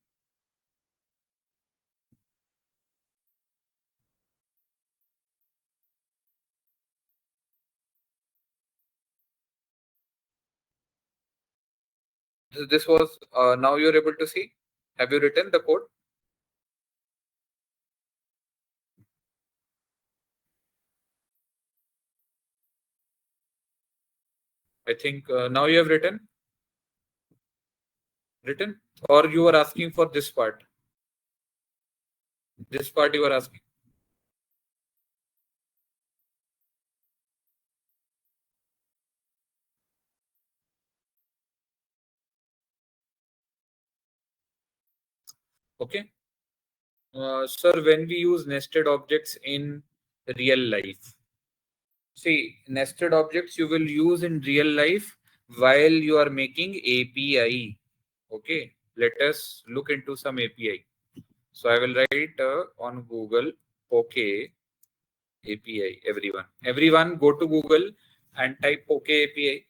This was now you're able to see. Have you written the code? I think now you have written, or you are asking for this part. This part you are asking. Okay. Sir, when we use nested objects in real life, see, nested objects you will use in real life while you are making API. Okay. Let us look into some API. So I will write on Google, Poke API. Everyone go to Google and type Poke API.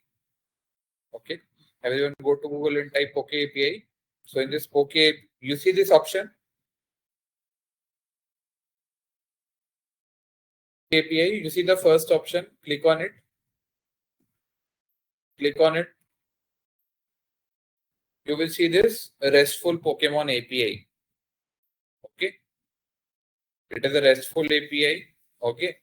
Okay. Everyone go to Google and type Poke API. So in this Poke, you see this option API. You see the first option. Click on it. Click on it. You will see this RESTful Pokemon API. Okay. It is a RESTful API. Okay.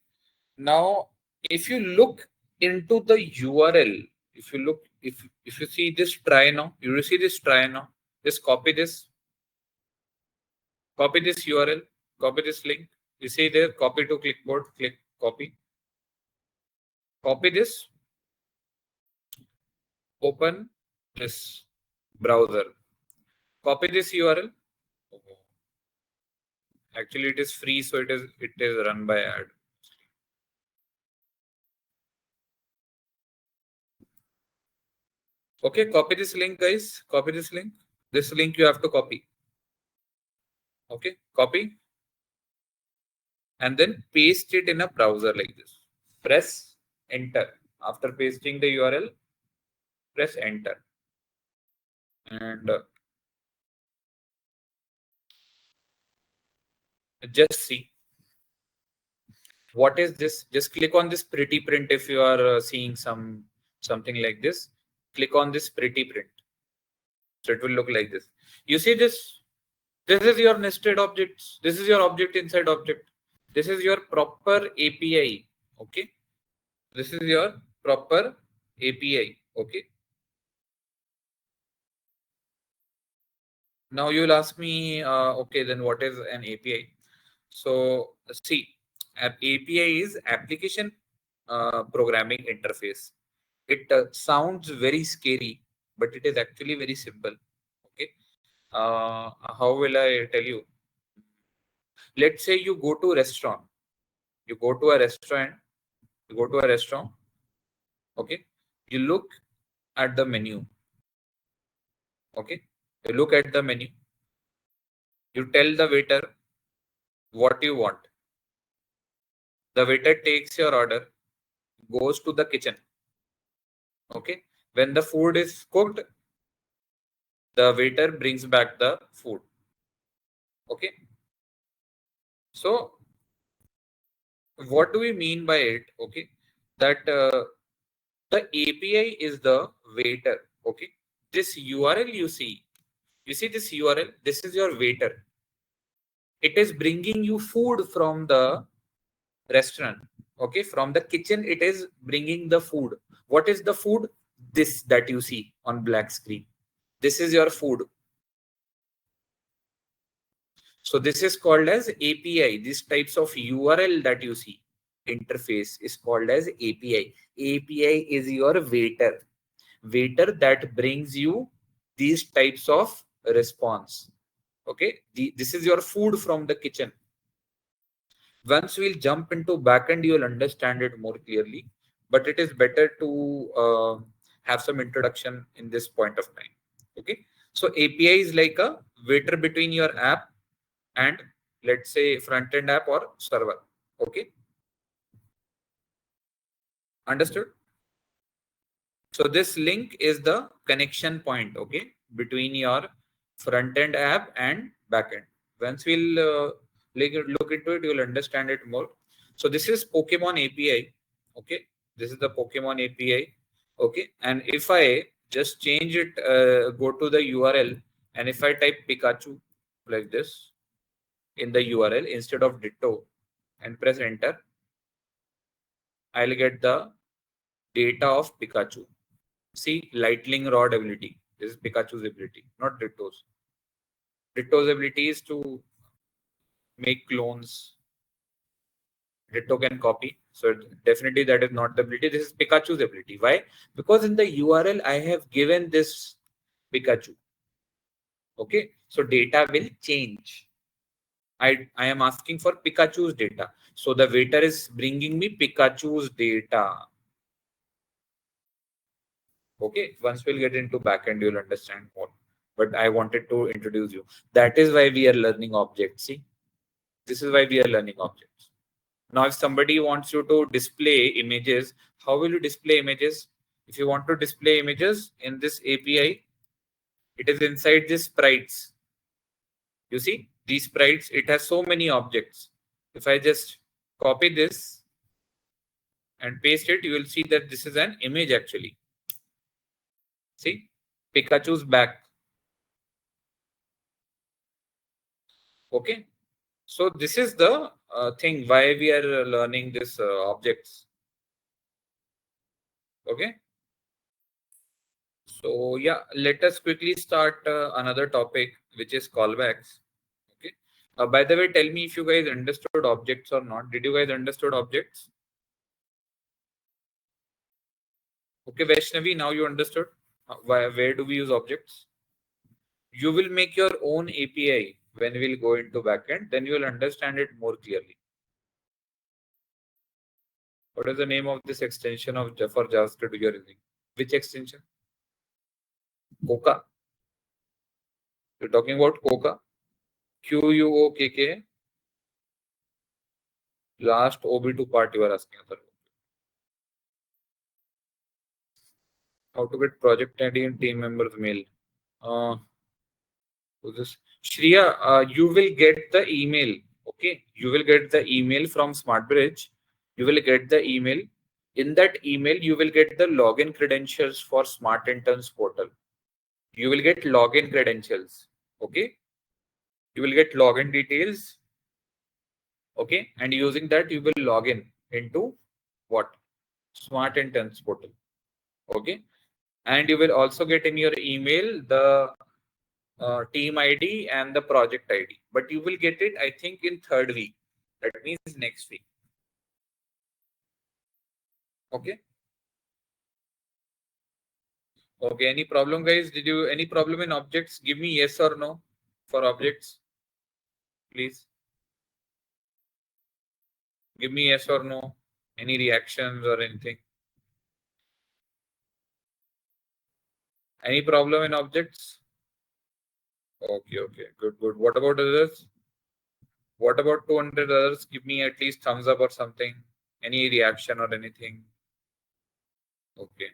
Now, if you look into the URL, if you see this try now, you will see this try now. Just copy this URL, copy this link. You see there, copy to clipboard, click copy. Copy this, open this browser. Copy this URL. Actually, it is free, so it is run by ad. Okay, copy this link, guys. Copy this link. This link you have to copy. Okay, copy. And then paste it in a browser like this. Press enter. After pasting the URL, press enter. And just see. What is this? Just click on this pretty print if you are seeing something like this. Click on this pretty print. So it will look like this. You see this? This is your nested objects. This is your object inside object. This is your proper API. Okay. This is your proper API. Okay. Now you'll ask me, okay, then what is an API? So see, API is application programming interface. It sounds very scary, but it is actually very simple. Okay. How will I tell you? Let's say you go to a restaurant. You go to a restaurant. You go to a restaurant. Okay. You look at the menu. Okay. You look at the menu. You tell the waiter what you want. The waiter takes your order, goes to the kitchen. Okay. When the food is cooked, the waiter brings back the food. Okay. So what do we mean by it? Okay. That the API is the waiter. Okay. This URL you see this URL, this is your waiter. It is bringing you food from the restaurant. Okay. From the kitchen, it is bringing the food. What is the food? This that you see on black screen. This is your food. So this is called as API. These types of URL that you see interface is called as API. API is your waiter. Waiter that brings you these types of response. Okay. This is your food from the kitchen. Once we'll jump into backend, you'll understand it more clearly. But it is better to have some introduction in this point of time. Okay. So API is like a waiter between your app and let's say front end app or server. Okay. Understood? So this link is the connection point, okay, between your front end app and back end. Once we'll look into it, you'll understand it more. So this is Pokemon API. Okay, this is the Pokemon API. Okay, and if I just change it, go to the URL, and if I type Pikachu like this in the URL instead of Ditto and press enter, I'll get the data of Pikachu. See, lightning rod ability. This is Pikachu's ability, not Ditto's. Ditto's ability is to make clones. Ditto can copy. So definitely that is not the ability. This is Pikachu's ability. Why? Because in the URL I have given this Pikachu. Okay. So data will change. I am asking for Pikachu's data. So the waiter is bringing me Pikachu's data. Okay. Once we'll get into backend, you'll understand more. But I wanted to introduce you. That is why we are learning objects. See, this is why we are learning objects. Now, if somebody wants you to display images, how will you display images? If you want to display images in this API, it is inside these sprites. You see, these sprites, it has so many objects. If I just copy this and paste it, you will see that this is an image actually. See, Pikachu's back. Okay. So this is the thing why we are learning this objects. Okay. So yeah, let us quickly start another topic, which is callbacks. Okay. By the way, tell me if you guys understood objects or not. Did you guys understood objects? Okay, Vaishnavi, now you understood. Where do we use objects? You will make your own API when we'll go into backend. Then you will understand it more clearly. What is the name of this extension of for JavaScript you are using? Which extension? Coca. You're talking about Coca. QUOKK. Last OB2 part you are asking for. How to get project ID and team members mail. This Shreya, you will get the email. Okay, you will get the email from SmartBridge. You will get the email. In that email, you will get the login credentials for Smart Interns portal. You will get login credentials. Okay, you will get login details. Okay, and using that, you will log in into what? Smart Interns portal. Okay, and you will also get in your email the team ID and the project ID. But you will get it, I think, in third week. That means next week. Okay. Okay. Any problem, guys? Did you any problem in objects? Give me yes or no for objects, please. Give me yes or no. Any reactions or anything? Any problem in objects? Okay. Okay. Good. Good. What about others? What about 200 others? Give me at least thumbs up or something. Any reaction or anything? Okay.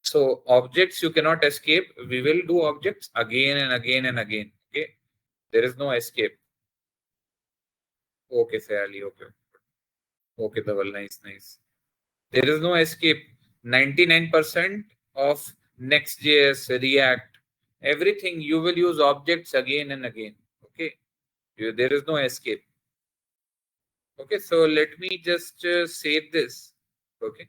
So objects you cannot escape. We will do objects again and again and again. Okay. There is no escape. Okay, fairly. Okay. Okay, Dhaval. Nice, nice. There is no escape. 99% of Next.js, React, everything you will use objects again and again. Okay. There is no escape. Okay. So let me just save this. Okay.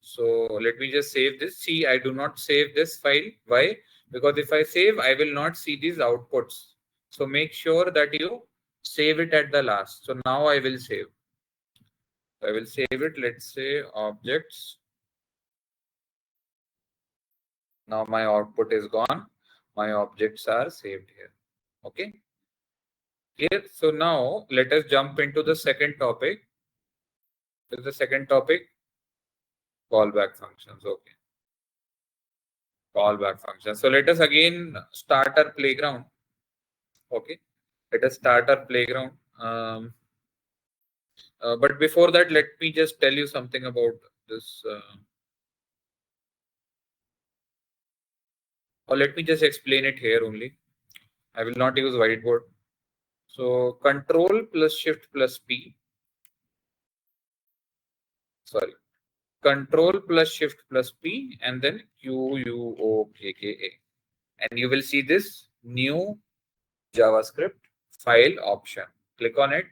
So let me just save this. See, I do not save this file. Why? Because if I save, I will not see these outputs. So make sure that you save it at the last. So now I will save. I will save it. Let's say objects. Now my output is gone. My objects are saved here. Okay. Clear? So now let us jump into the second topic. This is the second topic. Callback functions. Okay. Callback functions. So let us again start our playground. Okay. Let us start our playground. But before that, let me just tell you something about this. Or let me just explain it here only. I will not use whiteboard. So control plus shift plus P. Sorry. Control plus shift plus P and then Q U O K K A. And you will see this new JavaScript file option. Click on it.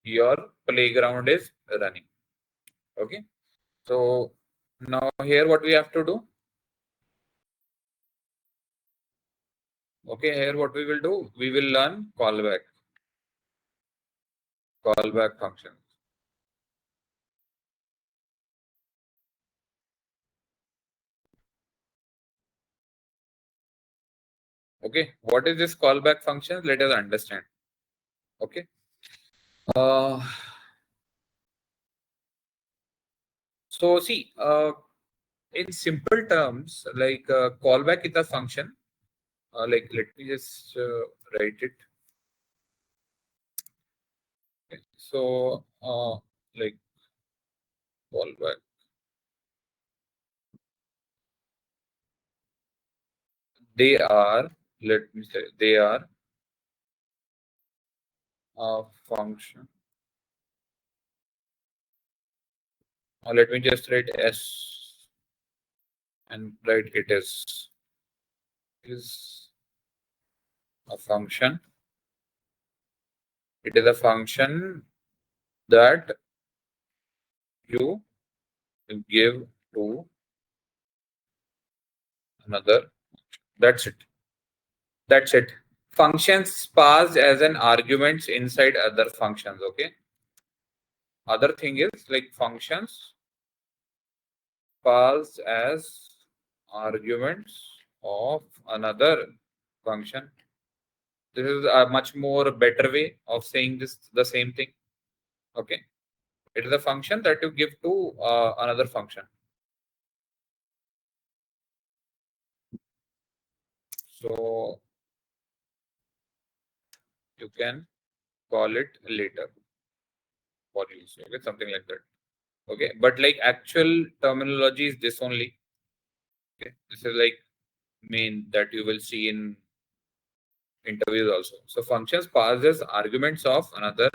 Your playground is running. Okay. So now here what we have to do. Okay, here what we will do, we will learn callback function. Okay, what is this callback function? Let us understand. Okay. So see, in simple terms, like callback is a function. Like let me just write it. Okay. So like callback. They are, let me say, they are a function. Let me just write S and write it as is a function. It is a function that you give to another. That's it. That's it. Functions passed as an arguments inside other functions. Okay. Other thing is like functions passed as arguments of another function. This is a much more better way of saying this, the same thing. Okay. It is a function that you give to another function. So you can call it later for use. Okay, something like that. Okay, but like actual terminology is this only. Okay, this is like main that you will see in interviews also. So functions passes arguments of another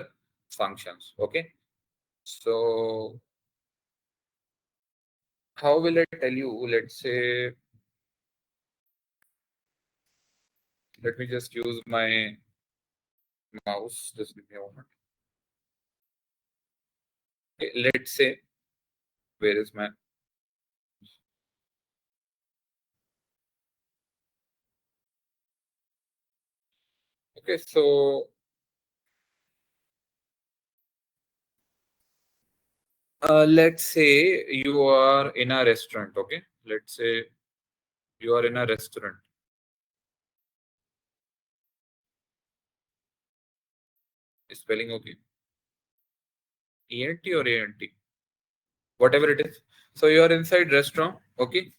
functions. Okay, so how will I tell you? Let's say, let me just use my mouse. Just give me a moment. Okay, let's say, where is my okay? So let's say you are in a restaurant. Okay, let's say you are in a restaurant. Spelling okay? ENT or ANT? Whatever it is. So you are inside restaurant. Okay,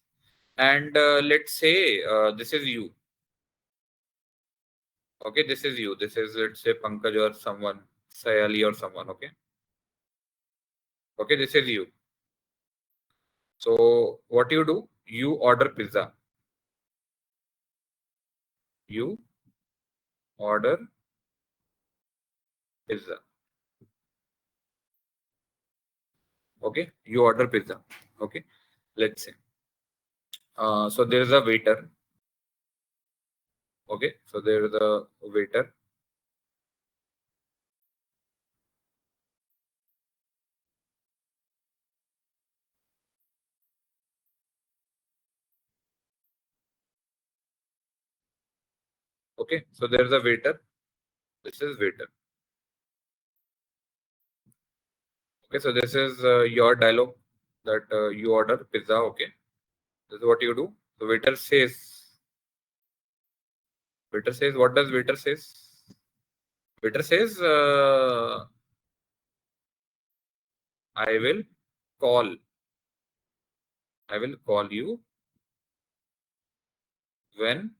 and let's say this is you. Okay, this is you. This is, let's say, Pankaj or someone, Sayali or someone. Okay. Okay, this is you. So what you do? You order pizza. You order pizza. Okay, you order pizza. Okay, let's say. So there is a waiter. Okay, so there is a waiter. Okay, so there is a waiter. This is waiter. Okay, so this is your dialogue that you order pizza. Okay, this is what you do. The waiter says. Waiter says. What does waiter says? Waiter says, I will call. I will call you when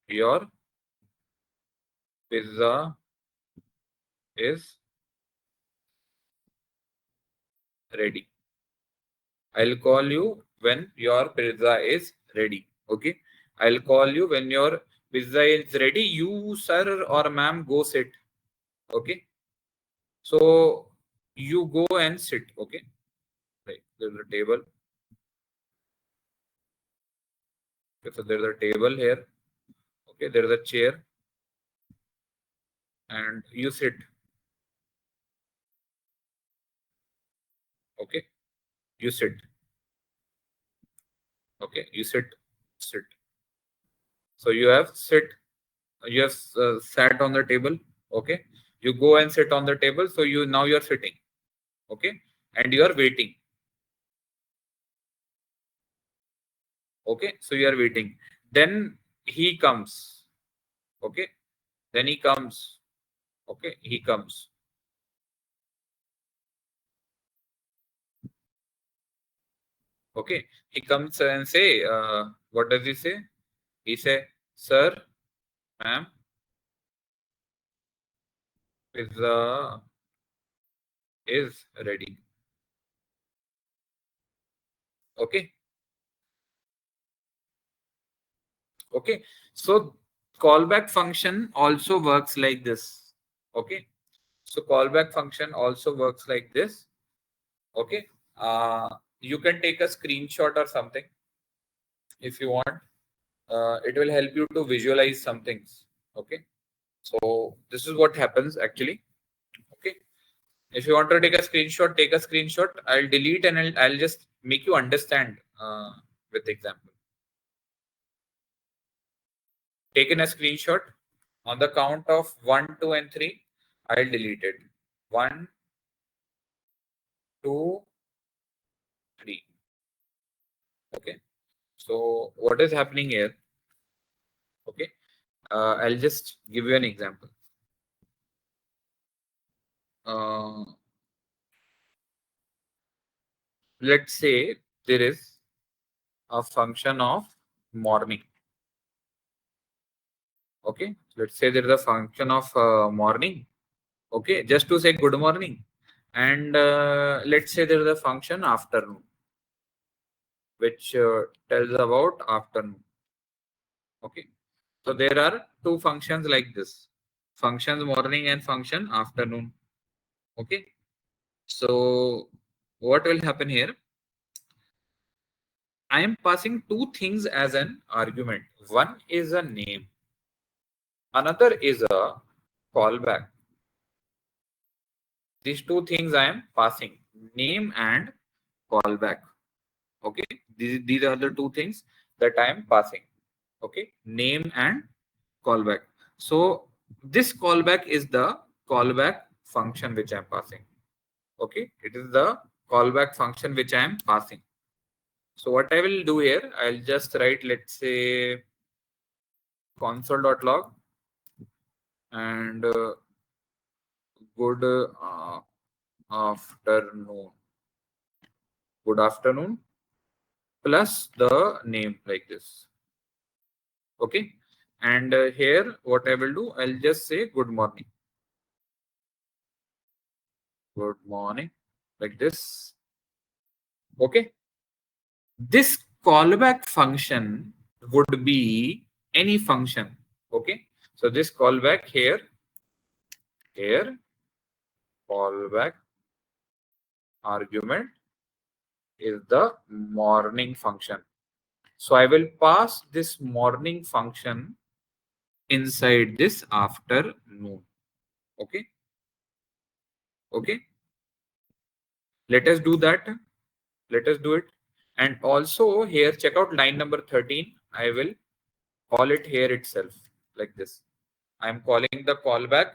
your pizza is ready. I'll call you when your pizza is ready. Okay. I'll call you when your pizza is ready. You, sir or ma'am, go sit. Okay. So you go and sit. Okay. Right. There's a table. Okay, so there's a table here. Okay. There's a chair. And you sit. Okay. You sit. Okay. You sit. Sit. So you have sat on the table. Okay. You go and sit on the table. So now you're sitting. Okay. And you are waiting. Okay. So you are waiting. Then he comes. Okay. Then he comes. Okay. He comes. Okay. He comes and say, what does he say? He say, sir, ma'am, pizza is ready. Okay. Okay. So callback function also works like this. Okay. So callback function also works like this. Okay. You can take a screenshot or something if you want. It will help you to visualize some things. Okay. So this is what happens actually. Okay. If you want to take a screenshot, take a screenshot. I'll delete and I'll just make you understand with example. Taken a screenshot. On the count of 1, 2, and 3, I'll delete it. 1, 2, 3. Okay. So what is happening here? Okay. I'll just give you an example. Uh, let's say there is a function of morning. Okay. Let's say there is a function of morning. Okay. Just to say good morning. And let's say there is a function afternoon, which tells about afternoon. Okay. So there are two functions like this, functions morning and function afternoon. Okay. So what will happen here? I am passing two things as an argument. One is a name. Another is a callback. These two things I am passing, name and callback. Okay. These are the two things that I am passing. Okay. Name and callback. So this callback is the callback function which I am passing. Okay, it is the callback function which I am passing. So what I will do here, I'll just write, let's say, console.log and good afternoon. Good afternoon plus the name like this. Okay. And here, what I will do, I'll just say good morning. Good morning like this. Okay. This callback function would be any function. Okay. So this callback here, callback argument is the morning function. So I will pass this morning function inside this afternoon. Okay. Okay. Let us do that. Let us do it. And also here, check out line number 13. I will call it here itself like this. I am calling the callback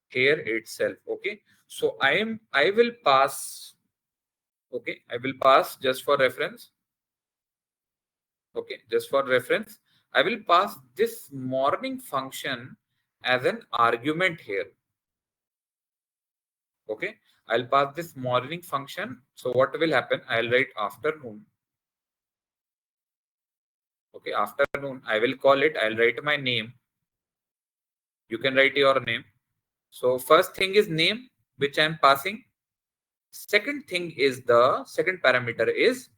here itself. Okay. So I will pass. Okay. I will pass just for reference. Okay. Just for reference, I will pass this morning function as an argument here. Okay. I'll pass this morning function. So what will happen? I'll write afternoon. Okay. Afternoon. I will call it. I'll write my name. You can write your name. So first thing is name, which I'm passing. Second thing is the second parameter is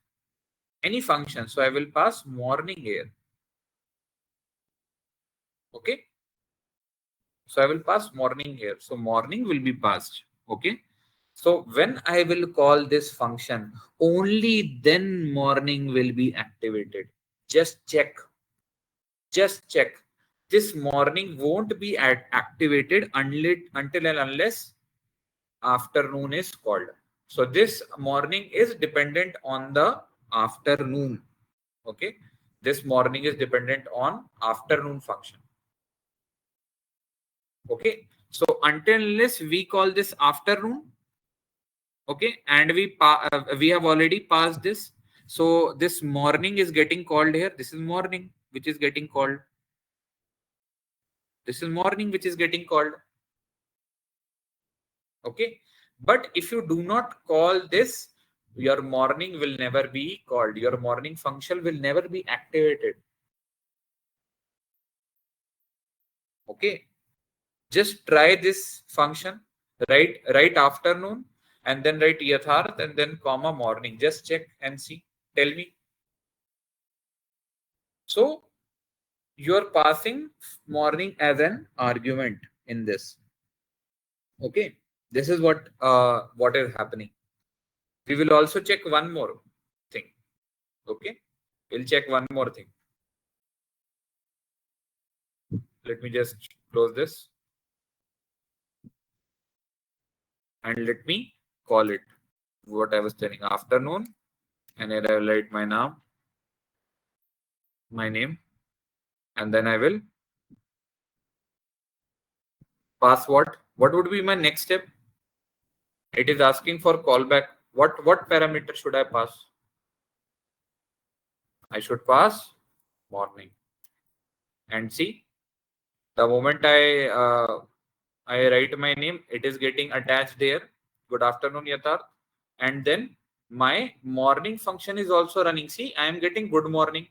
any function. So I will pass morning here. Okay. So I will pass morning here. So morning will be passed. Okay. So when I will call this function, only then morning will be activated. Just check. Just check. This morning won't be activated until and unless afternoon is called. So this morning is dependent on the afternoon. Okay. This morning is dependent on afternoon function. Okay. So until unless we call this afternoon, okay, and we have already passed this. So this morning is getting called here. This is morning, which is getting called. This is morning, which is getting called. Okay. But if you do not call this, your morning will never be called. Your morning function will never be activated. Okay. Just try this function. Write afternoon and then write yatharth and then comma morning. Just check and see. Tell me. So you're passing morning as an argument in this. Okay. This is what is happening. We will also check one more thing. Okay. We'll check one more thing. Let me just close this and let me call it what I was telling afternoon, and then I will write my name, and then I will pass what would be my next step. It is asking for callback. What parameter should I pass? I should pass morning, and see, the moment I write my name, it is getting attached there. Good afternoon, Yatharth. And then my morning function is also running. See, I am getting good morning.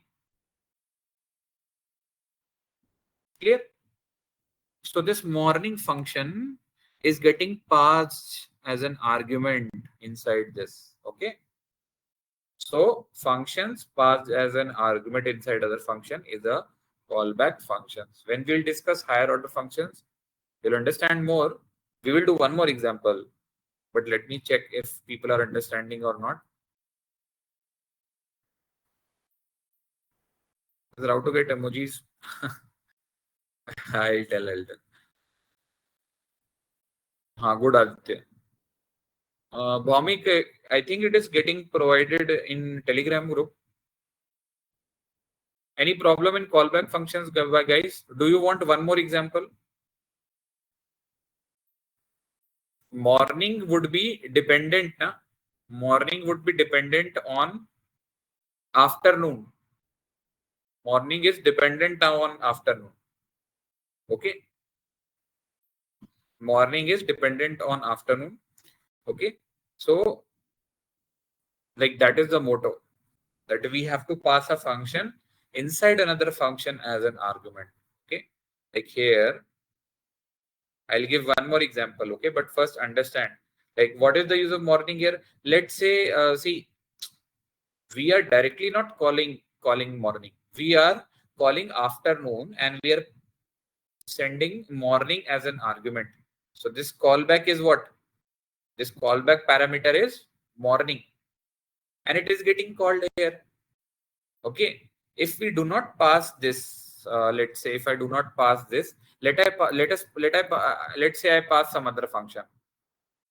Clear? So this morning function is getting passed as an argument inside this. Okay. So functions passed as an argument inside other function is a callback functions. When we'll discuss higher order functions, you'll understand more. We will do one more example, but let me check if people are understanding or not. How to get emojis? I'll tell. Good Aditya. Bhaumik, I think it is getting provided in Telegram group. Any problem in callback functions, guys? Do you want one more example? Morning would be dependent. Morning would be dependent on afternoon. Morning is dependent on afternoon. Okay. Morning is dependent on afternoon. Okay. So, like that is the motto, that we have to pass a function inside another function as an argument. Okay. Like here, I'll give one more example. Okay. But first understand, like what is the use of morning here? Let's say, see, we are directly not calling morning. We are calling afternoon and we are sending morning as an argument. So this callback is what? This callback parameter is morning, and it is getting called here. Okay. If we do not pass this, let's say if I do not pass this, let's say I pass some other function.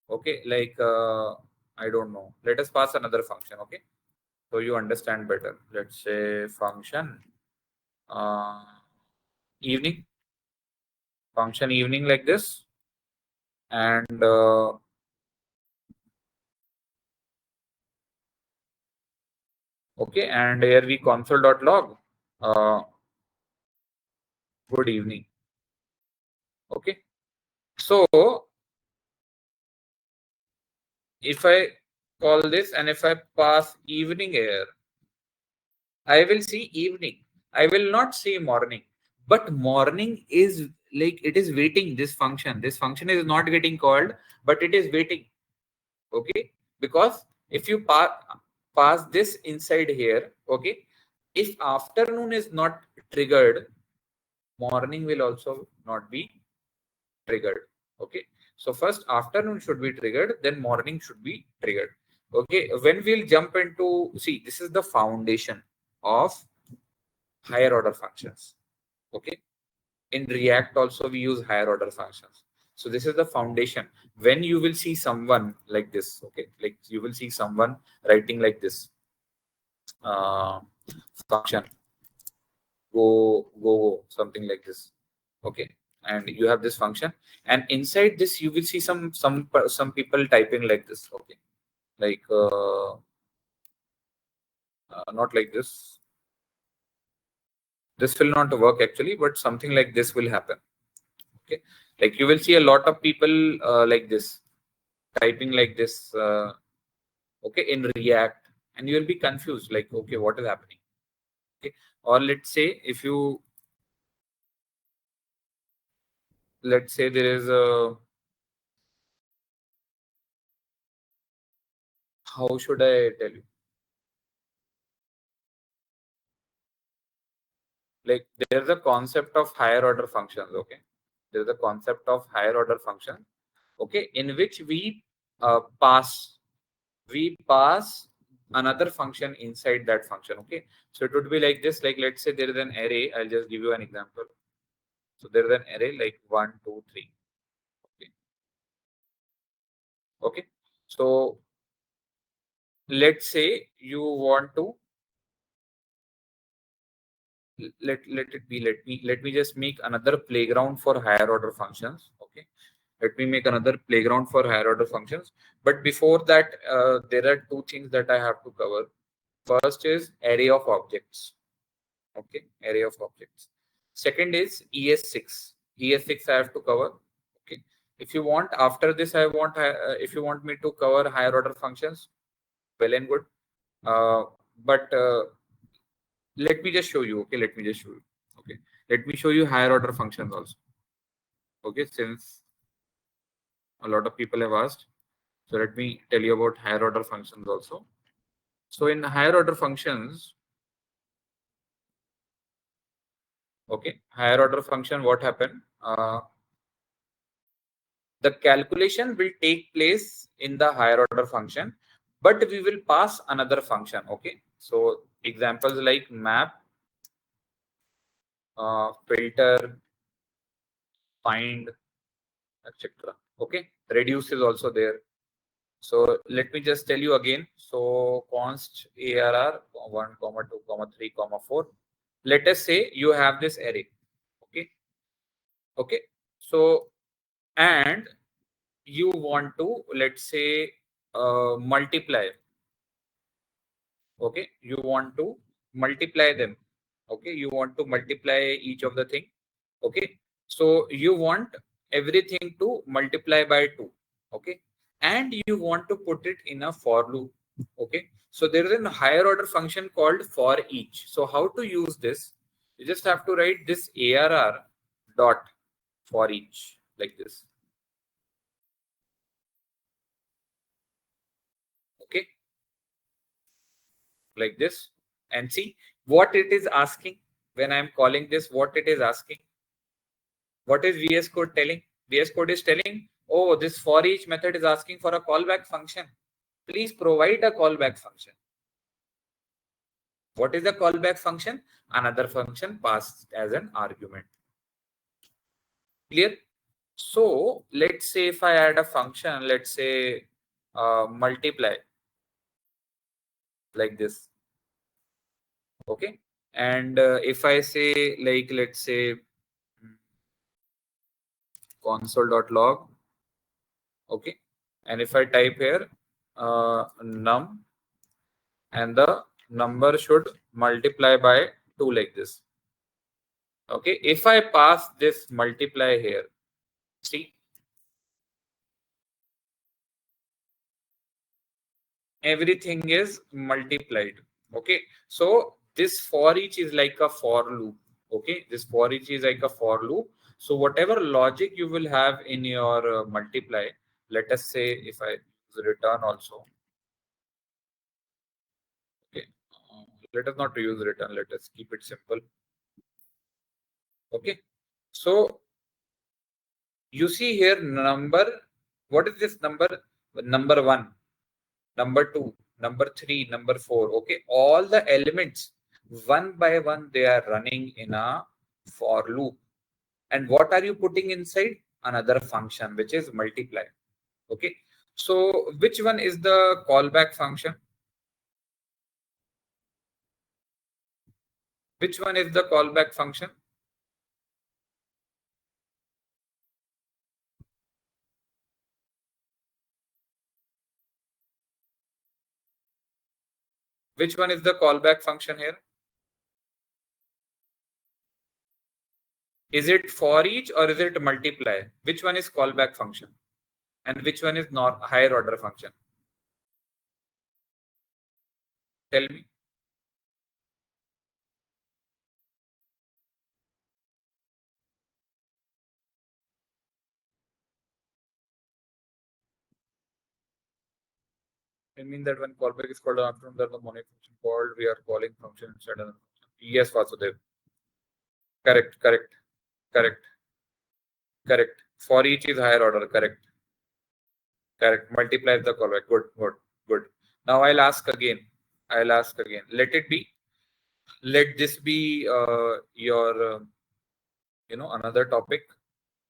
Okay, like I don't know. Let us pass another function. Okay, so you understand better. Let's say function evening, function evening like this, and okay, and here we console.log. Good evening. Okay, so if I call this and if I pass evening here, I will see evening. I will not see morning. But morning is like it is waiting this function. This function is not getting called, but it is waiting. Okay. Because if you pass this inside here, okay, if afternoon is not triggered, morning will also not be triggered. Okay, so first afternoon should be triggered, then morning should be triggered. Okay, when we'll jump into, see, this is the foundation of higher order functions. Okay, in React also we use higher order functions. So this is the foundation. When you will see someone like this, okay, like you will see someone writing like this function, go something like this. Okay, and you have this function, and inside this you will see some people typing like this. Okay, like not like this. This will not work actually, but something like this will happen. Okay, like you will see a lot of people like this typing like this. Okay, in React, and you will be confused, like, okay, what is happening? Okay, or let's say there is a, how should I tell you? Like there's a concept of higher order functions. Okay, there's a concept of higher order function. Okay, in which we pass another function inside that function. Okay, so it would be like this. Like let's say there is an array. I'll just give you an example. So there is an array like 1 2 3. Okay, okay, so let's say you want to, let me just make another playground for higher order functions. Okay, let me make another playground for higher order functions. But before that, there are two things that I have to cover. First is array of objects. Okay, array of objects. Second is es6. Es6 I have to cover. Okay, if you want, after this I want, if you want me to cover higher order functions, well and good. But let me just show you. Okay, let me just show you. Okay, let me show you higher order functions also. Okay, since a lot of people have asked, so let me tell you about higher order functions also. So in higher order functions, okay, higher order function, what happened? The calculation will take place in the higher order function, but we will pass another function. Okay, so examples like map, filter, find, etc. Okay, reduce is also there. So let me just tell you again. So const arr 1 comma 2 comma 3 comma 4. Let us say you have this array. Okay, okay, so, and you want to, let's say, multiply. Okay, you want to multiply them. Okay, you want to multiply each of the thing. Okay, so you want everything to multiply by 2. Okay, and you want to put it in a for loop. Okay, so there is a higher order function called for each. So how to use this? You just have to write this arr dot for each like this. Okay, like this, and see what it is asking. When I'm calling this, what it is asking, what is VS Code telling? VS Code is telling, oh, this for each method is asking for a callback function. Please provide a callback function. What is the callback function? Another function passed as an argument. Clear? So let's say if I add a function, let's say multiply like this. Okay. And if I say, like, let's say console.log. Okay, and if I type here num, and the number should multiply by 2 like this. Okay, if I pass this multiply here, see, everything is multiplied. Okay, so this for each is like a for loop. Okay, this for each is like a for loop. So whatever logic you will have in your multiply, let us say if I use return also. Okay, let us not use return, let us keep it simple. Okay, so you see here number, what is this number? Number 1, number 2, number 3, number 4. Okay, all the elements one by one they are running in a for loop. And what are you putting inside? Another function which is multiply. Okay, so which one is the callback function? Which one is the callback function? Which one is the callback function here? Is it for each or is it multiply? Which one is callback function and which one is not higher order function? Tell me. I mean that when callback is called after that the mnemonic function called, we are calling function instead of the function. Yes, Vasudev. Correct, correct, correct, correct. For each is higher order. Correct, correct. Multiply the callback. Good, good, good. Now I'll ask again. I'll ask again. Let it be. Let this be your another topic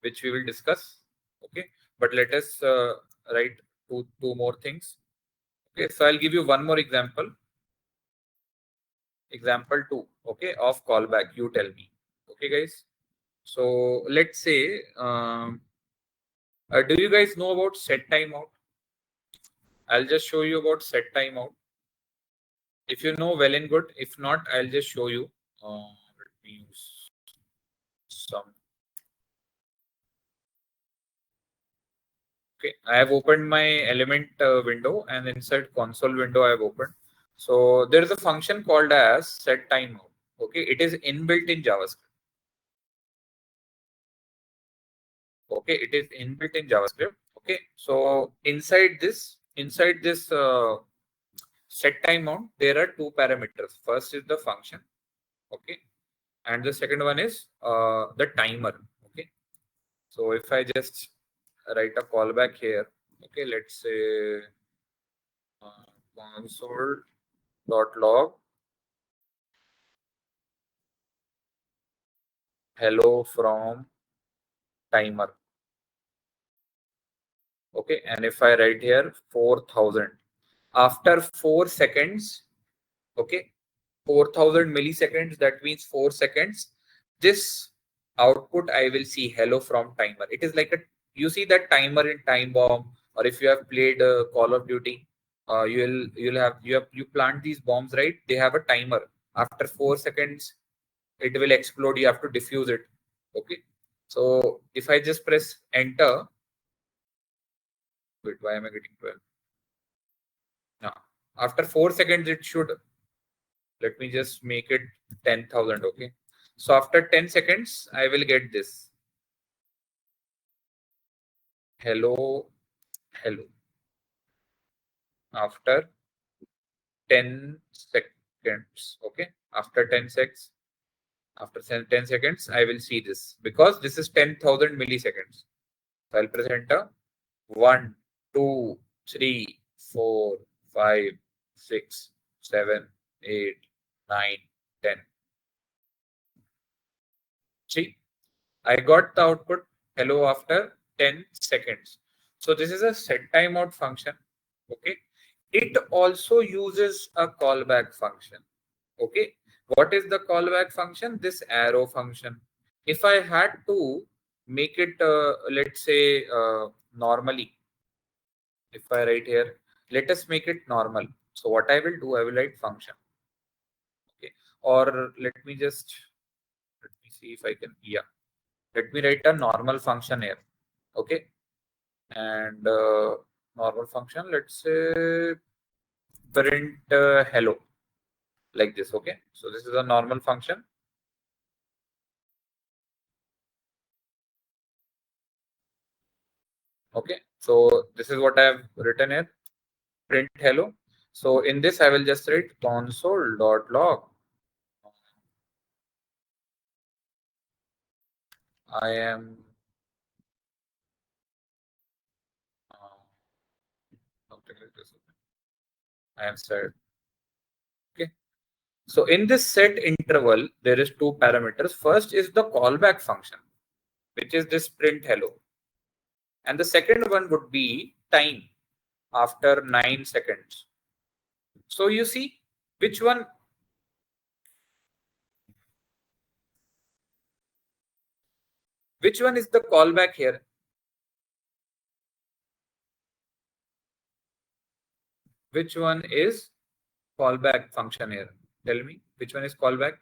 which we will discuss. Okay, but let us write two more things. Okay, so I'll give you one more example. Example 2, okay, of callback. You tell me. Okay, guys. So let's say, do you guys know about set timeout? I'll just show you about set timeout. If you know, well and good. If not, I'll just show you. Let me use some. Okay, I have opened my element window, and inside console window I have opened. So there is a function called as set timeout. Okay, it is inbuilt in JavaScript. Okay, it is inbuilt in JavaScript. Okay, so inside this set timeout, there are two parameters. First is the function. Okay, and the second one is the timer. Okay, so if I just write a callback here, okay, let's say console.log hello from timer. Okay, and if I write here 4000 after 4 seconds, okay, 4000 milliseconds, that means 4 seconds, this output I will see hello from timer. It is like a, you see that timer in Time Bomb, or if you have played Call of Duty, you plant these bombs, right? They have a timer. After 4 seconds it will explode. You have to defuse it. Okay, so if I just press enter, wait, why am I getting 12? Now after 4 seconds it should, let me just make it 10,000. Okay, so after 10 seconds I will get this hello, hello. After 10 seconds, okay, after 10 seconds, after 10 seconds I will see this, because this is 10,000 milliseconds. So I'll press enter. 1, 2, 3, 4, 5, 6, 7, 8, 9, 10. See, I got the output hello after 10 seconds. So this is a set timeout function. Okay, it also uses a callback function. Okay, what is the callback function? This arrow function. If I had to make it, let's say normally, if I write here, let us make it normal. So what I will do, I will write function. Okay, or let me see if I can. Yeah, let me write a normal function here. Okay, and normal function, let's say print hello, like this. Okay, so this is a normal function. Okay, so this is what I have written here, print hello. So in this I will just write console.log I am something like this. I am set. Okay. So in this set interval, there is two parameters. First is the callback function, which is this print hello. And the second one would be time after 9 seconds. So you see which one is the callback here? Which one is callback function here? Tell me which one is callback?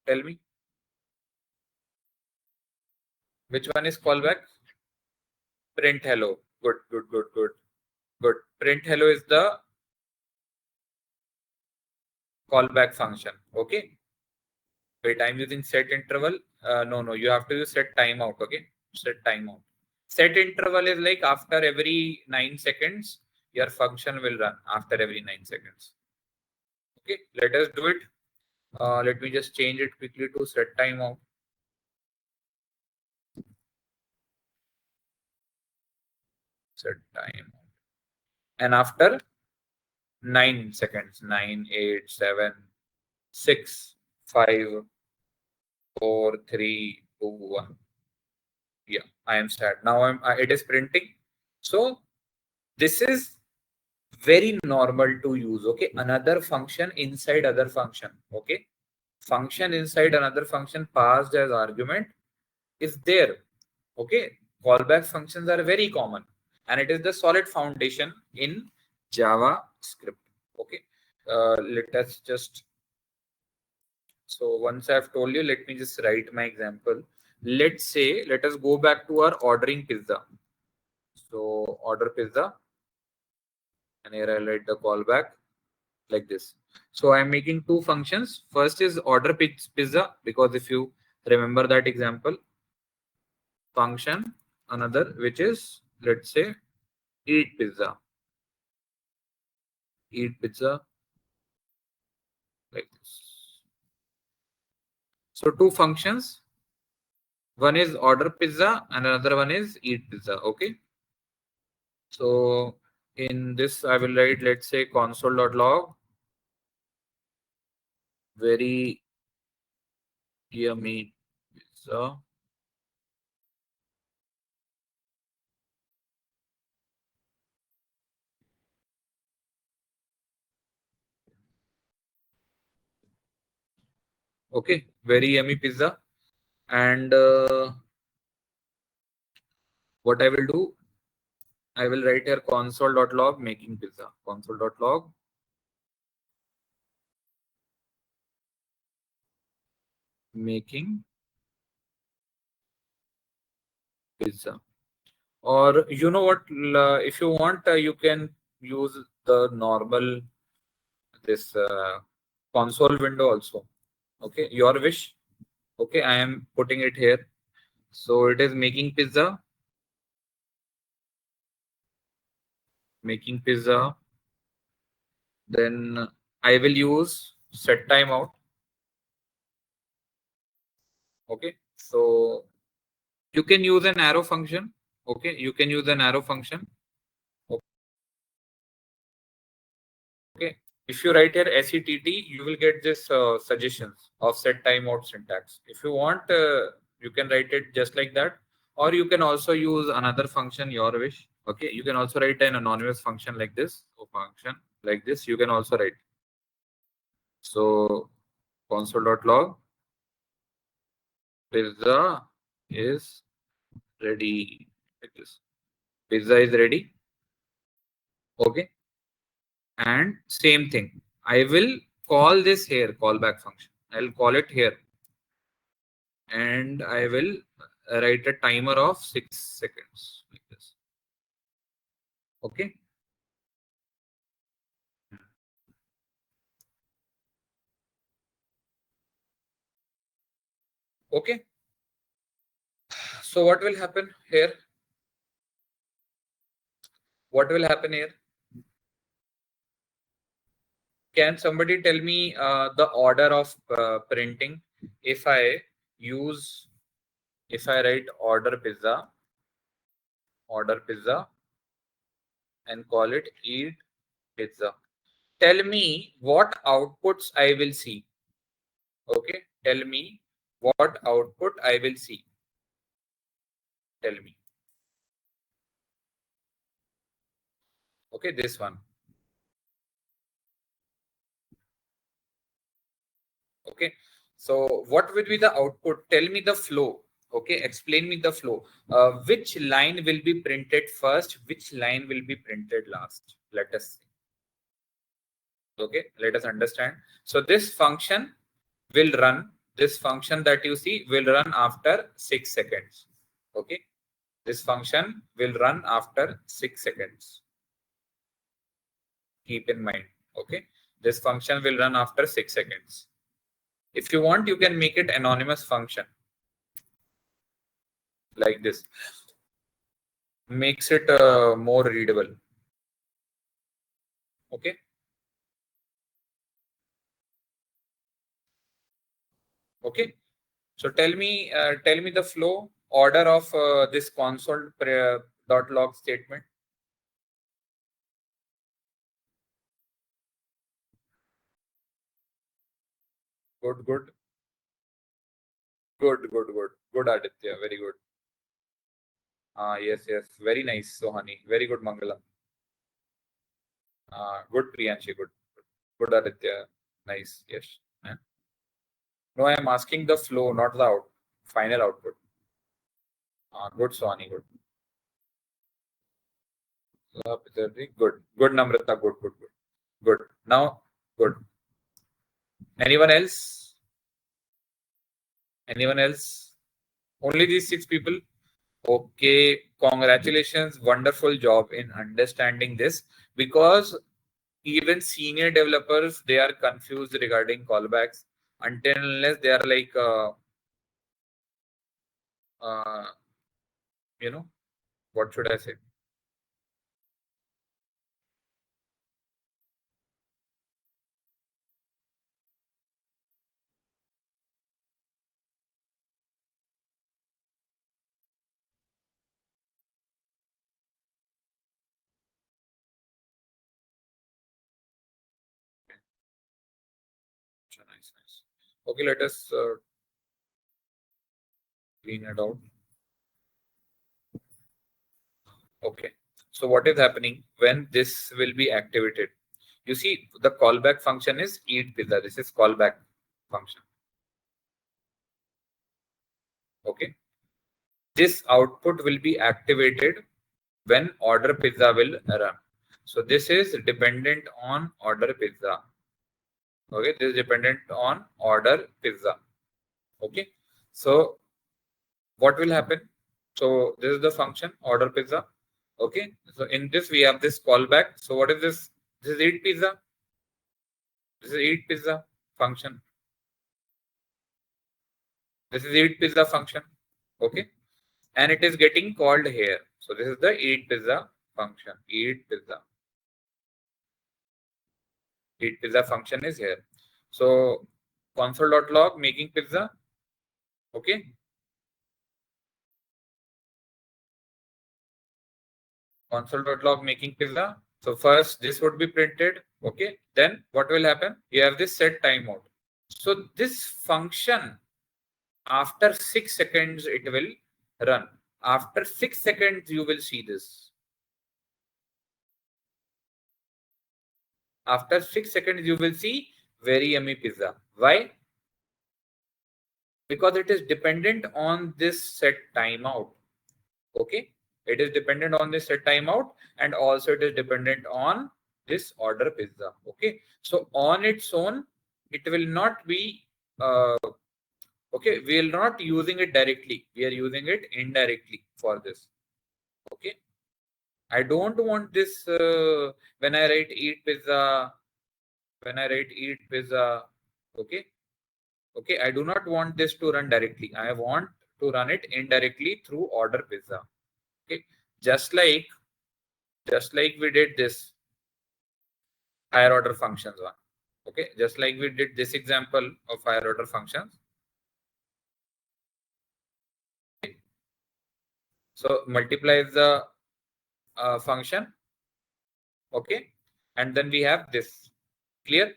Tell me which one is callback? Print hello. Good, good, good, good, good. Print hello is the callback function. Okay. Wait, I'm using set interval. No, you have to use set timeout. Okay, set timeout. Set interval is like after every 9 seconds, your function will run after every 9 seconds. Okay, let us do it. Let me just change it quickly to set timeout. Set timeout. And after 9 seconds, 9, 8, 7, 6, 5, 4, 3, 2, 1. Yeah, I am sad. Now it is printing. So this is very normal to use. Okay, another function inside other function. Okay, function inside another function passed as argument is there. Okay, callback functions are very common, and it is the solid foundation in JavaScript. Okay, let us just, so once I've told you, let me just write my example. Let's say, let us go back to our ordering pizza. So order pizza, and here I'll write the callback like this. So I'm making two functions. First is order pizza, because if you remember that example, function, another which is, let's say, eat pizza. Eat pizza like this. So two functions. One is order pizza and another one is eat pizza. Okay. So in this I will write, let's say, console.log very yummy pizza. Okay, very yummy pizza. And what I will do, I will write here console.log making pizza. Console.log making pizza. Or you know what? If you want, you can use the normal this console window also. Okay, your wish. Okay, I am putting it here. So it is making pizza. Making pizza. Then I will use set timeout. Okay, so you can use an arrow function. Okay, you can use an arrow function. Okay, if you write here sett, you will get this suggestions of set timeout syntax. If you want, you can write it just like that, or you can also use another function, your wish. Okay, you can also write an anonymous function like this, or function like this. You can also write. So console.log pizza is ready like this. Pizza is ready. Okay, and same thing. I will call this here callback function. I'll call it here, and I will write a timer of 6 seconds like this. Okay. Okay. So what will happen here? What will happen here? Can somebody tell me the order of printing? If I use, if I write order pizza and call it eat pizza, tell me what outputs I will see. Okay, tell me what output I will see. Tell me. Okay, this one. Okay, so what will be the output? Tell me the flow. Okay, explain me the flow. Which line will be printed first? Which line will be printed last? Let us see. Okay, let us understand. So this function will run. This function that you see will run after 6 seconds. Okay, this function will run after 6 seconds. Keep in mind. Okay, this function will run after 6 seconds. If you want, you can make it anonymous function like this. Makes it more readable. Okay. Okay. So tell me the flow order of this console log statement. Good, good, good, Aditya. Very good. Yes, yes. Very nice, Sohani. Very good, Mangalam. Good, Priyanshi. Good, good, Aditya. Nice. Yes. Yeah. No, I am asking the flow, not the final output. Good, Sohani. Good. Good. Good, Namrata. Good, good, good. Good. Now, good. Anyone else? Anyone else? Only these 6 people? Okay. Congratulations. Wonderful job in understanding this, because even senior developers, they are confused regarding callbacks until unless they are like, uh, you know, what should I say? Nice, nice. Okay, let us clean it out. Okay. So what is happening when this will be activated? You see, the callback function is eat pizza. This is callback function. Okay. This output will be activated when order pizza will run. So this is dependent on order pizza. Okay, this is dependent on order pizza. Okay, so what will happen? So this is the function order pizza. Okay, so in this we have this callback. So what is this? This is eat pizza. This is eat pizza function. This is eat pizza function. Okay, and it is getting called here. So this is the eat pizza function. Eat pizza. Eat pizza function is here. So console.log making pizza. Okay, console.log making pizza. So first this would be printed. Okay, then what will happen? You have this set timeout. So this function, after 6 seconds it will run. After 6 seconds you will see this. After 6 seconds you will see very yummy pizza. Why? Because it is dependent on this set timeout. Okay, it is dependent on this set timeout, and also it is dependent on this order pizza. Okay, so on its own it will not be okay, we are not using it directly, we are using it indirectly for this. Okay, I don't want this when I write eat pizza, when I write eat pizza. Okay, okay, I do not want this to run directly, I want to run it indirectly through order pizza. Okay, just like we did this higher order functions one. Okay, just like we did this example of higher order functions. So multiplies the function. Okay, and then we have this. Clear?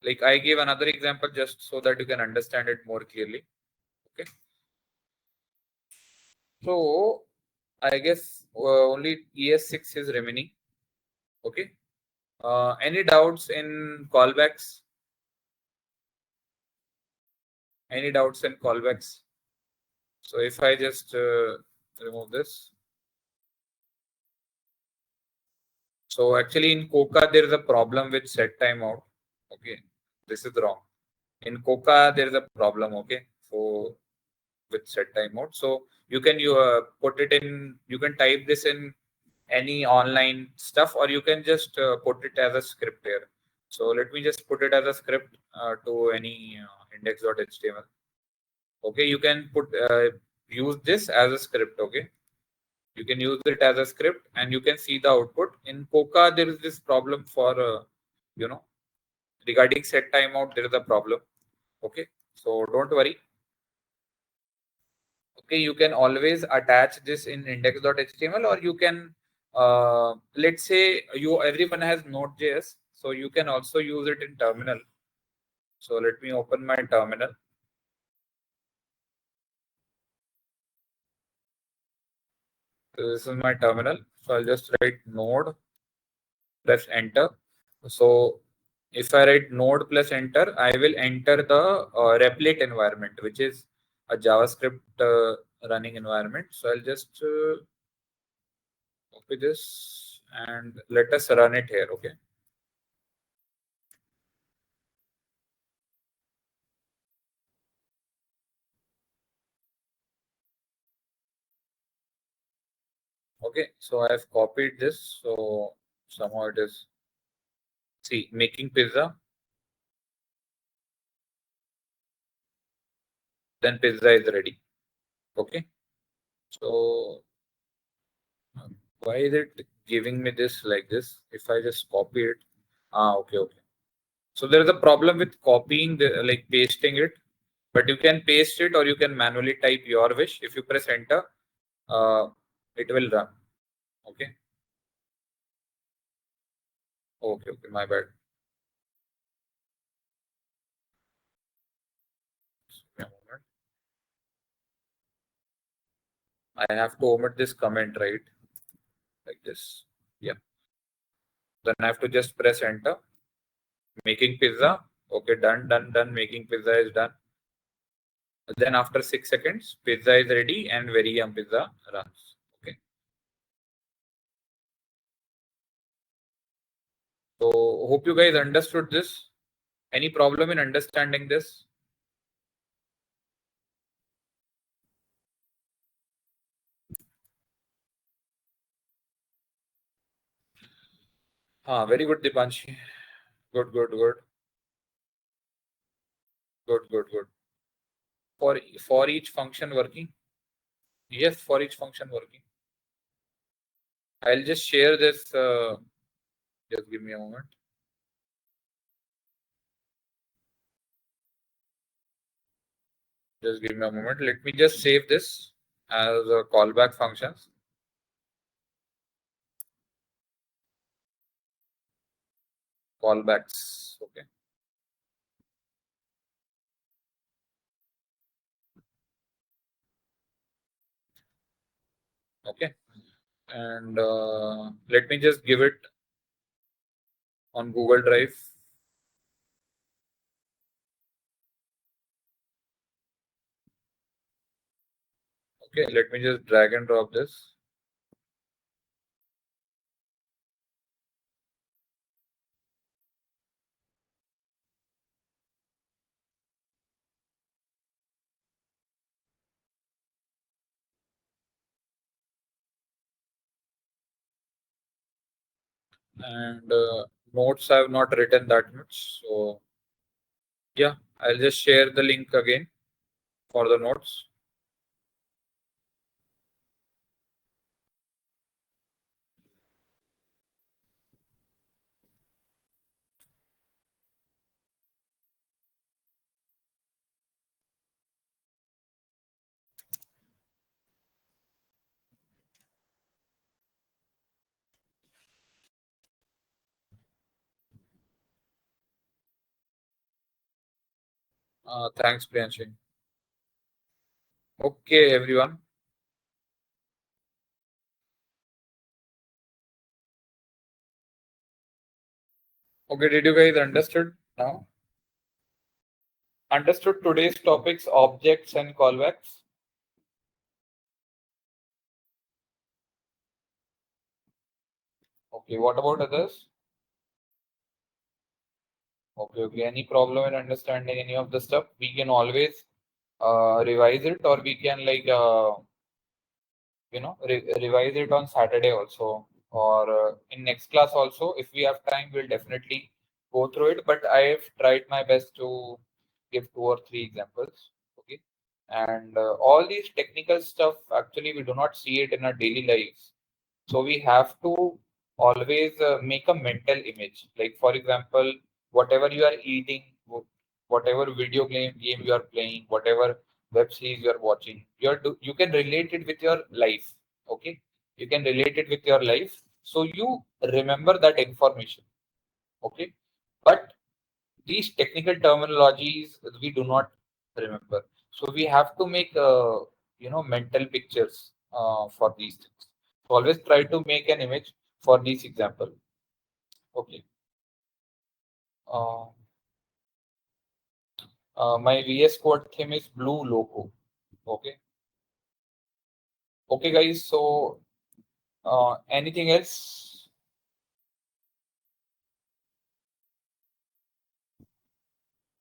Like I gave another example just so that you can understand it more clearly. Okay. So I guess only ES6 is remaining. Okay. Any doubts in callbacks? Any doubts in callbacks? So if I just remove this. So actually in Coca there is a problem with set timeout. Okay. This is wrong. In Coca there is a problem. Okay. So with set timeout. So you can put it in. You can type this in any online stuff, or you can just put it as a script here. So let me just put it as a script to any index.html. Okay, you can use this as a script. Okay, you can use it as a script and you can see the output. In Coca there is this problem for you know regarding set timeout. There is a problem. Okay, so don't worry. Okay, you can always attach this in index.html, or you can let's say everyone has node.js, so you can also use it in terminal. So let me open my terminal. So this is my terminal. So I'll just write node, press enter. So if I write node plus enter, I will enter the replit environment, which is a JavaScript running environment. So I'll just copy this and let us run it here. Okay. Okay, so I have copied this. So somehow it is, see, making pizza, then pizza is ready. Okay, so why is it giving me this like this? If I just copy it, okay, okay. So there is a problem with copying the like pasting it, but you can paste it or you can manually type your wish. If you press enter, uh, it will run. Okay, okay, okay. My bad. Just give me a moment. I have to omit this comment, right? Like this. Yeah. Then I have to just press enter. Making pizza. Okay, done, done, done. Making pizza is done. Then after 6 seconds, pizza is ready and very yum pizza runs. Okay. So hope you guys understood this. Any problem in understanding this? Very good, Dipanshi. Good, good, good, good, good, good. For each function working. Yes, for each function working. I'll just share this. Just give me a moment. Just give me a moment. Let me just save this as a callback functions. Callbacks. Okay. Okay. And let me just give it on Google Drive. Okay, let me just drag and drop this. And notes I have not written that much. So yeah, I'll just share the link again for the notes. Thanks, Priyanshi. Okay, everyone. Okay, did you guys understood now? Understood today's topics, objects and callbacks? Okay, what about others? Okay, okay. Any problem in understanding any of the stuff? We can always revise it, or we can like revise it on Saturday also, or in next class also. If we have time, we'll definitely go through it. But I've tried my best to give two or three examples. Okay, and all these technical stuff actually we do not see it in our daily lives. So we have to always make a mental image. Like for example, whatever you are eating, whatever game you are playing, whatever web series you are watching, you can relate it with your life. Okay, you can relate it with your life. So you remember that information. Okay, but these technical terminologies we do not remember. So we have to make mental pictures for these things. So always try to make an image for this example. Okay. Uh, my VS Code theme is blue logo. Okay. Okay, guys. So anything else?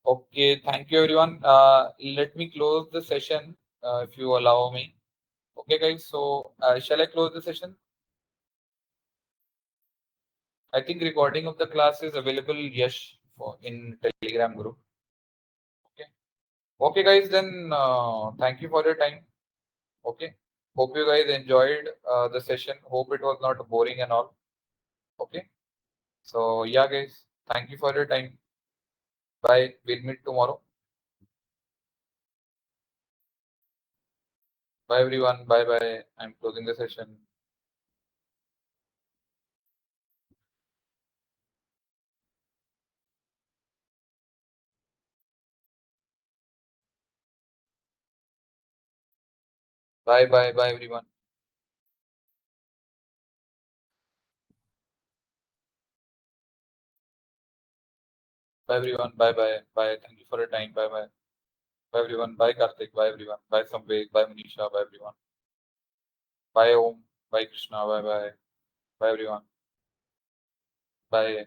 Okay. Thank you, everyone. Let me close the session if you allow me. Okay, guys. So shall I close the session? I think recording of the class is available, yes, for in Telegram group. Okay. Okay, guys. Then thank you for your time. Okay. Hope you guys enjoyed the session. Hope it was not boring and all. Okay. So yeah, guys. Thank you for your time. Bye. We'll meet tomorrow. Bye, everyone. Bye, bye. I'm closing the session. Bye, bye, bye, everyone. Bye, everyone. Bye, bye, bye. Thank you for your time. Bye, bye. Bye, everyone. Bye, Karthik. Bye, everyone. Bye, Samved. Bye, Manisha. Bye, everyone. Bye, Om. Bye, Krishna. Bye, bye. Bye, everyone. Bye.